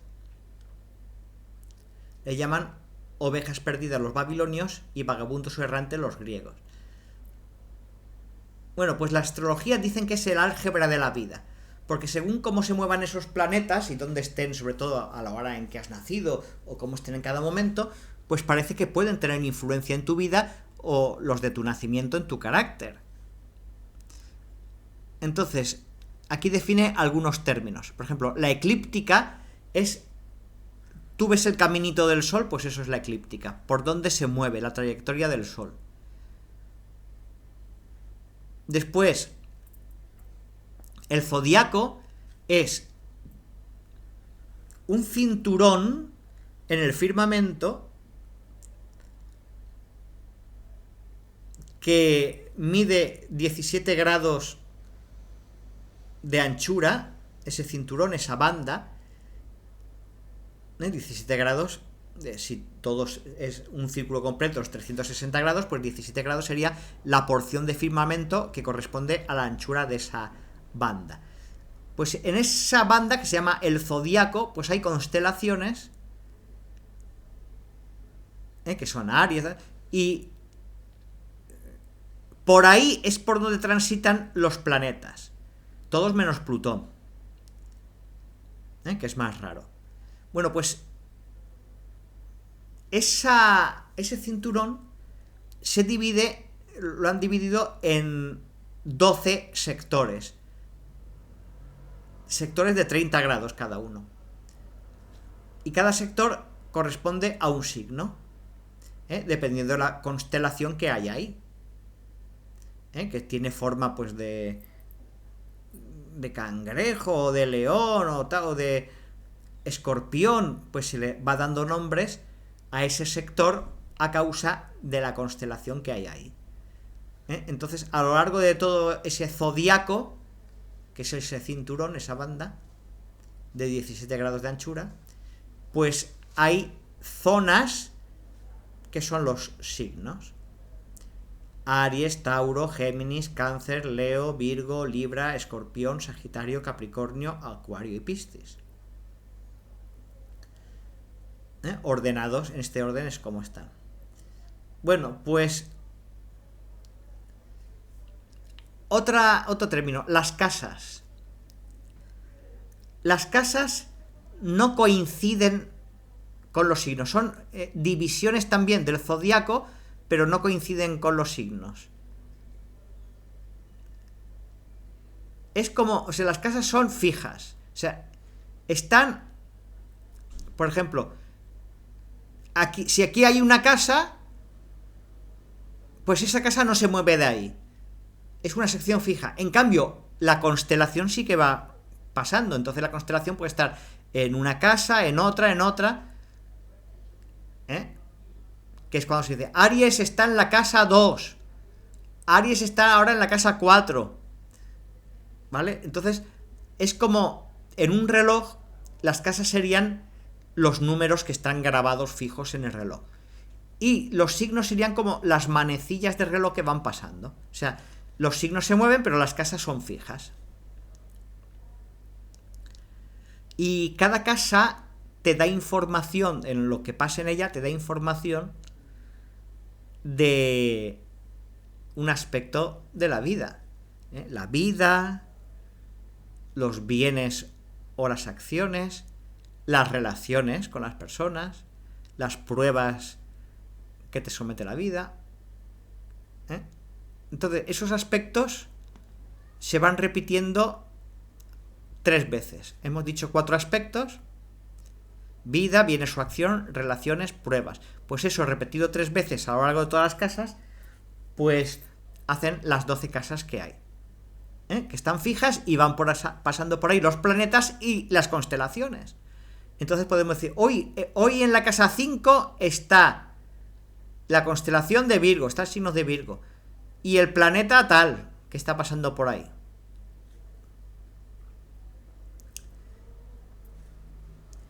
le llaman ovejas perdidas los babilonios y vagabundos o errantes los griegos. Bueno, pues la astrología dicen que es el álgebra de la vida, porque según cómo se muevan esos planetas y dónde estén, sobre todo a la hora en que has nacido o cómo estén en cada momento, pues parece que pueden tener influencia en tu vida o los de tu nacimiento en tu carácter. Entonces, aquí define algunos términos. Por ejemplo, la eclíptica es... Tú ves el caminito del Sol, pues eso es la eclíptica. Por dónde se mueve la trayectoria del Sol. Después, el zodiaco es un cinturón en el firmamento que mide 17 grados de anchura, ese cinturón, esa banda, 17 grados, si todo es un círculo completo, los 360 grados, pues 17 grados sería la porción de firmamento que corresponde a la anchura de esa banda. Pues en esa banda, que se llama el zodiaco, pues hay constelaciones, que son Aries, y por ahí es por donde transitan los planetas, todos menos Plutón, que es más raro. Bueno, pues ese cinturón lo han dividido en 12 sectores de 30 grados cada uno. Y cada sector corresponde a un signo, dependiendo de la constelación que haya ahí, que tiene forma pues de cangrejo, o de león, o de escorpión, pues se le va dando nombres a ese sector a causa de la constelación que hay ahí. Entonces, a lo largo de todo ese zodiaco, que es ese cinturón, esa banda de 17 grados de anchura, pues hay zonas que son los signos: Aries, Tauro, Géminis, Cáncer, Leo, Virgo, Libra, Escorpión, Sagitario, Capricornio, Acuario y Piscis. Ordenados en este orden es como están. Bueno, pues otro término, las casas. Las casas no coinciden con los signos, son divisiones también del zodiaco, pero no coinciden con los signos. Es como, o sea, las casas son fijas, o sea, están, por ejemplo, si aquí hay una casa, pues esa casa no se mueve de ahí, es una sección fija. En cambio, la constelación sí que va pasando, entonces la constelación puede estar en una casa, en otra, que es cuando se dice Aries está en la casa 2, Aries está ahora en la casa 4, ¿vale? Entonces es como en un reloj, las casas serían los números que están grabados fijos en el reloj, y los signos serían como las manecillas del reloj que van pasando. O sea, los signos se mueven, pero las casas son fijas. Y cada casa te da información, en lo que pasa en ella, te da información de un aspecto de la vida. La vida, los bienes o las acciones, las relaciones con las personas, las pruebas que te somete la vida. Entonces, esos aspectos se van repitiendo 3 veces. Hemos dicho 4 aspectos: vida, bienes o acción, relaciones, pruebas. Pues eso, repetido 3 veces a lo largo de todas las casas, pues hacen las 12 casas que hay, que están fijas y van pasando por ahí los planetas y las constelaciones. Entonces podemos decir, hoy en la casa 5 está la constelación de Virgo, está el signo de Virgo, y el planeta tal, que está pasando por ahí.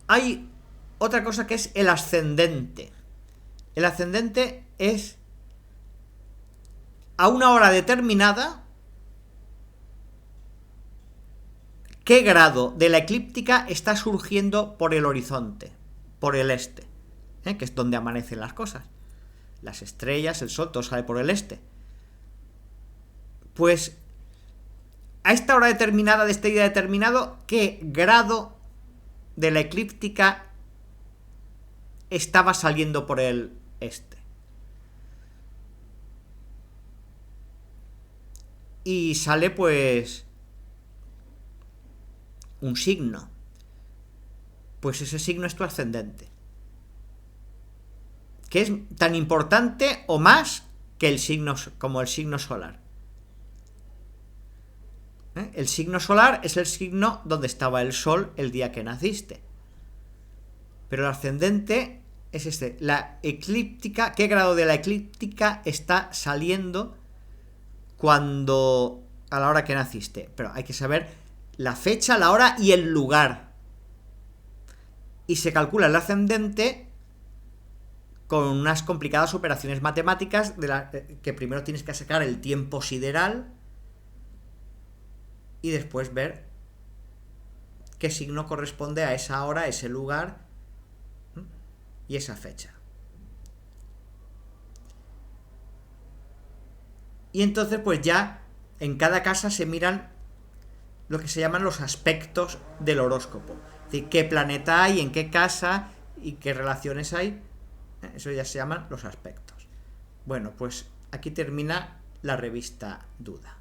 Hay otra cosa que es el ascendente. El ascendente es a una hora determinada qué grado de la eclíptica está surgiendo por el horizonte, por el este, que es donde amanecen las cosas. Las estrellas, el sol, todo sale por el este. Pues a esta hora determinada de este día determinado, ¿qué grado de la eclíptica estaba saliendo por el este? Y sale pues un signo. Pues ese signo es tu ascendente, que es tan importante o más que el signo, como el signo solar. El signo solar es el signo donde estaba el sol el día que naciste, pero el ascendente es la eclíptica, qué grado de la eclíptica está saliendo a la hora que naciste. Pero hay que saber la fecha, la hora y el lugar, y se calcula el ascendente con unas complicadas operaciones matemáticas que primero tienes que sacar el tiempo sideral y después ver qué signo corresponde a esa hora, a ese lugar y esa fecha. Y entonces pues ya en cada casa se miran lo que se llaman los aspectos del horóscopo. Es decir, qué planeta hay, en qué casa y qué relaciones hay. Eso ya se llaman los aspectos. Bueno, pues aquí termina la revista Duda.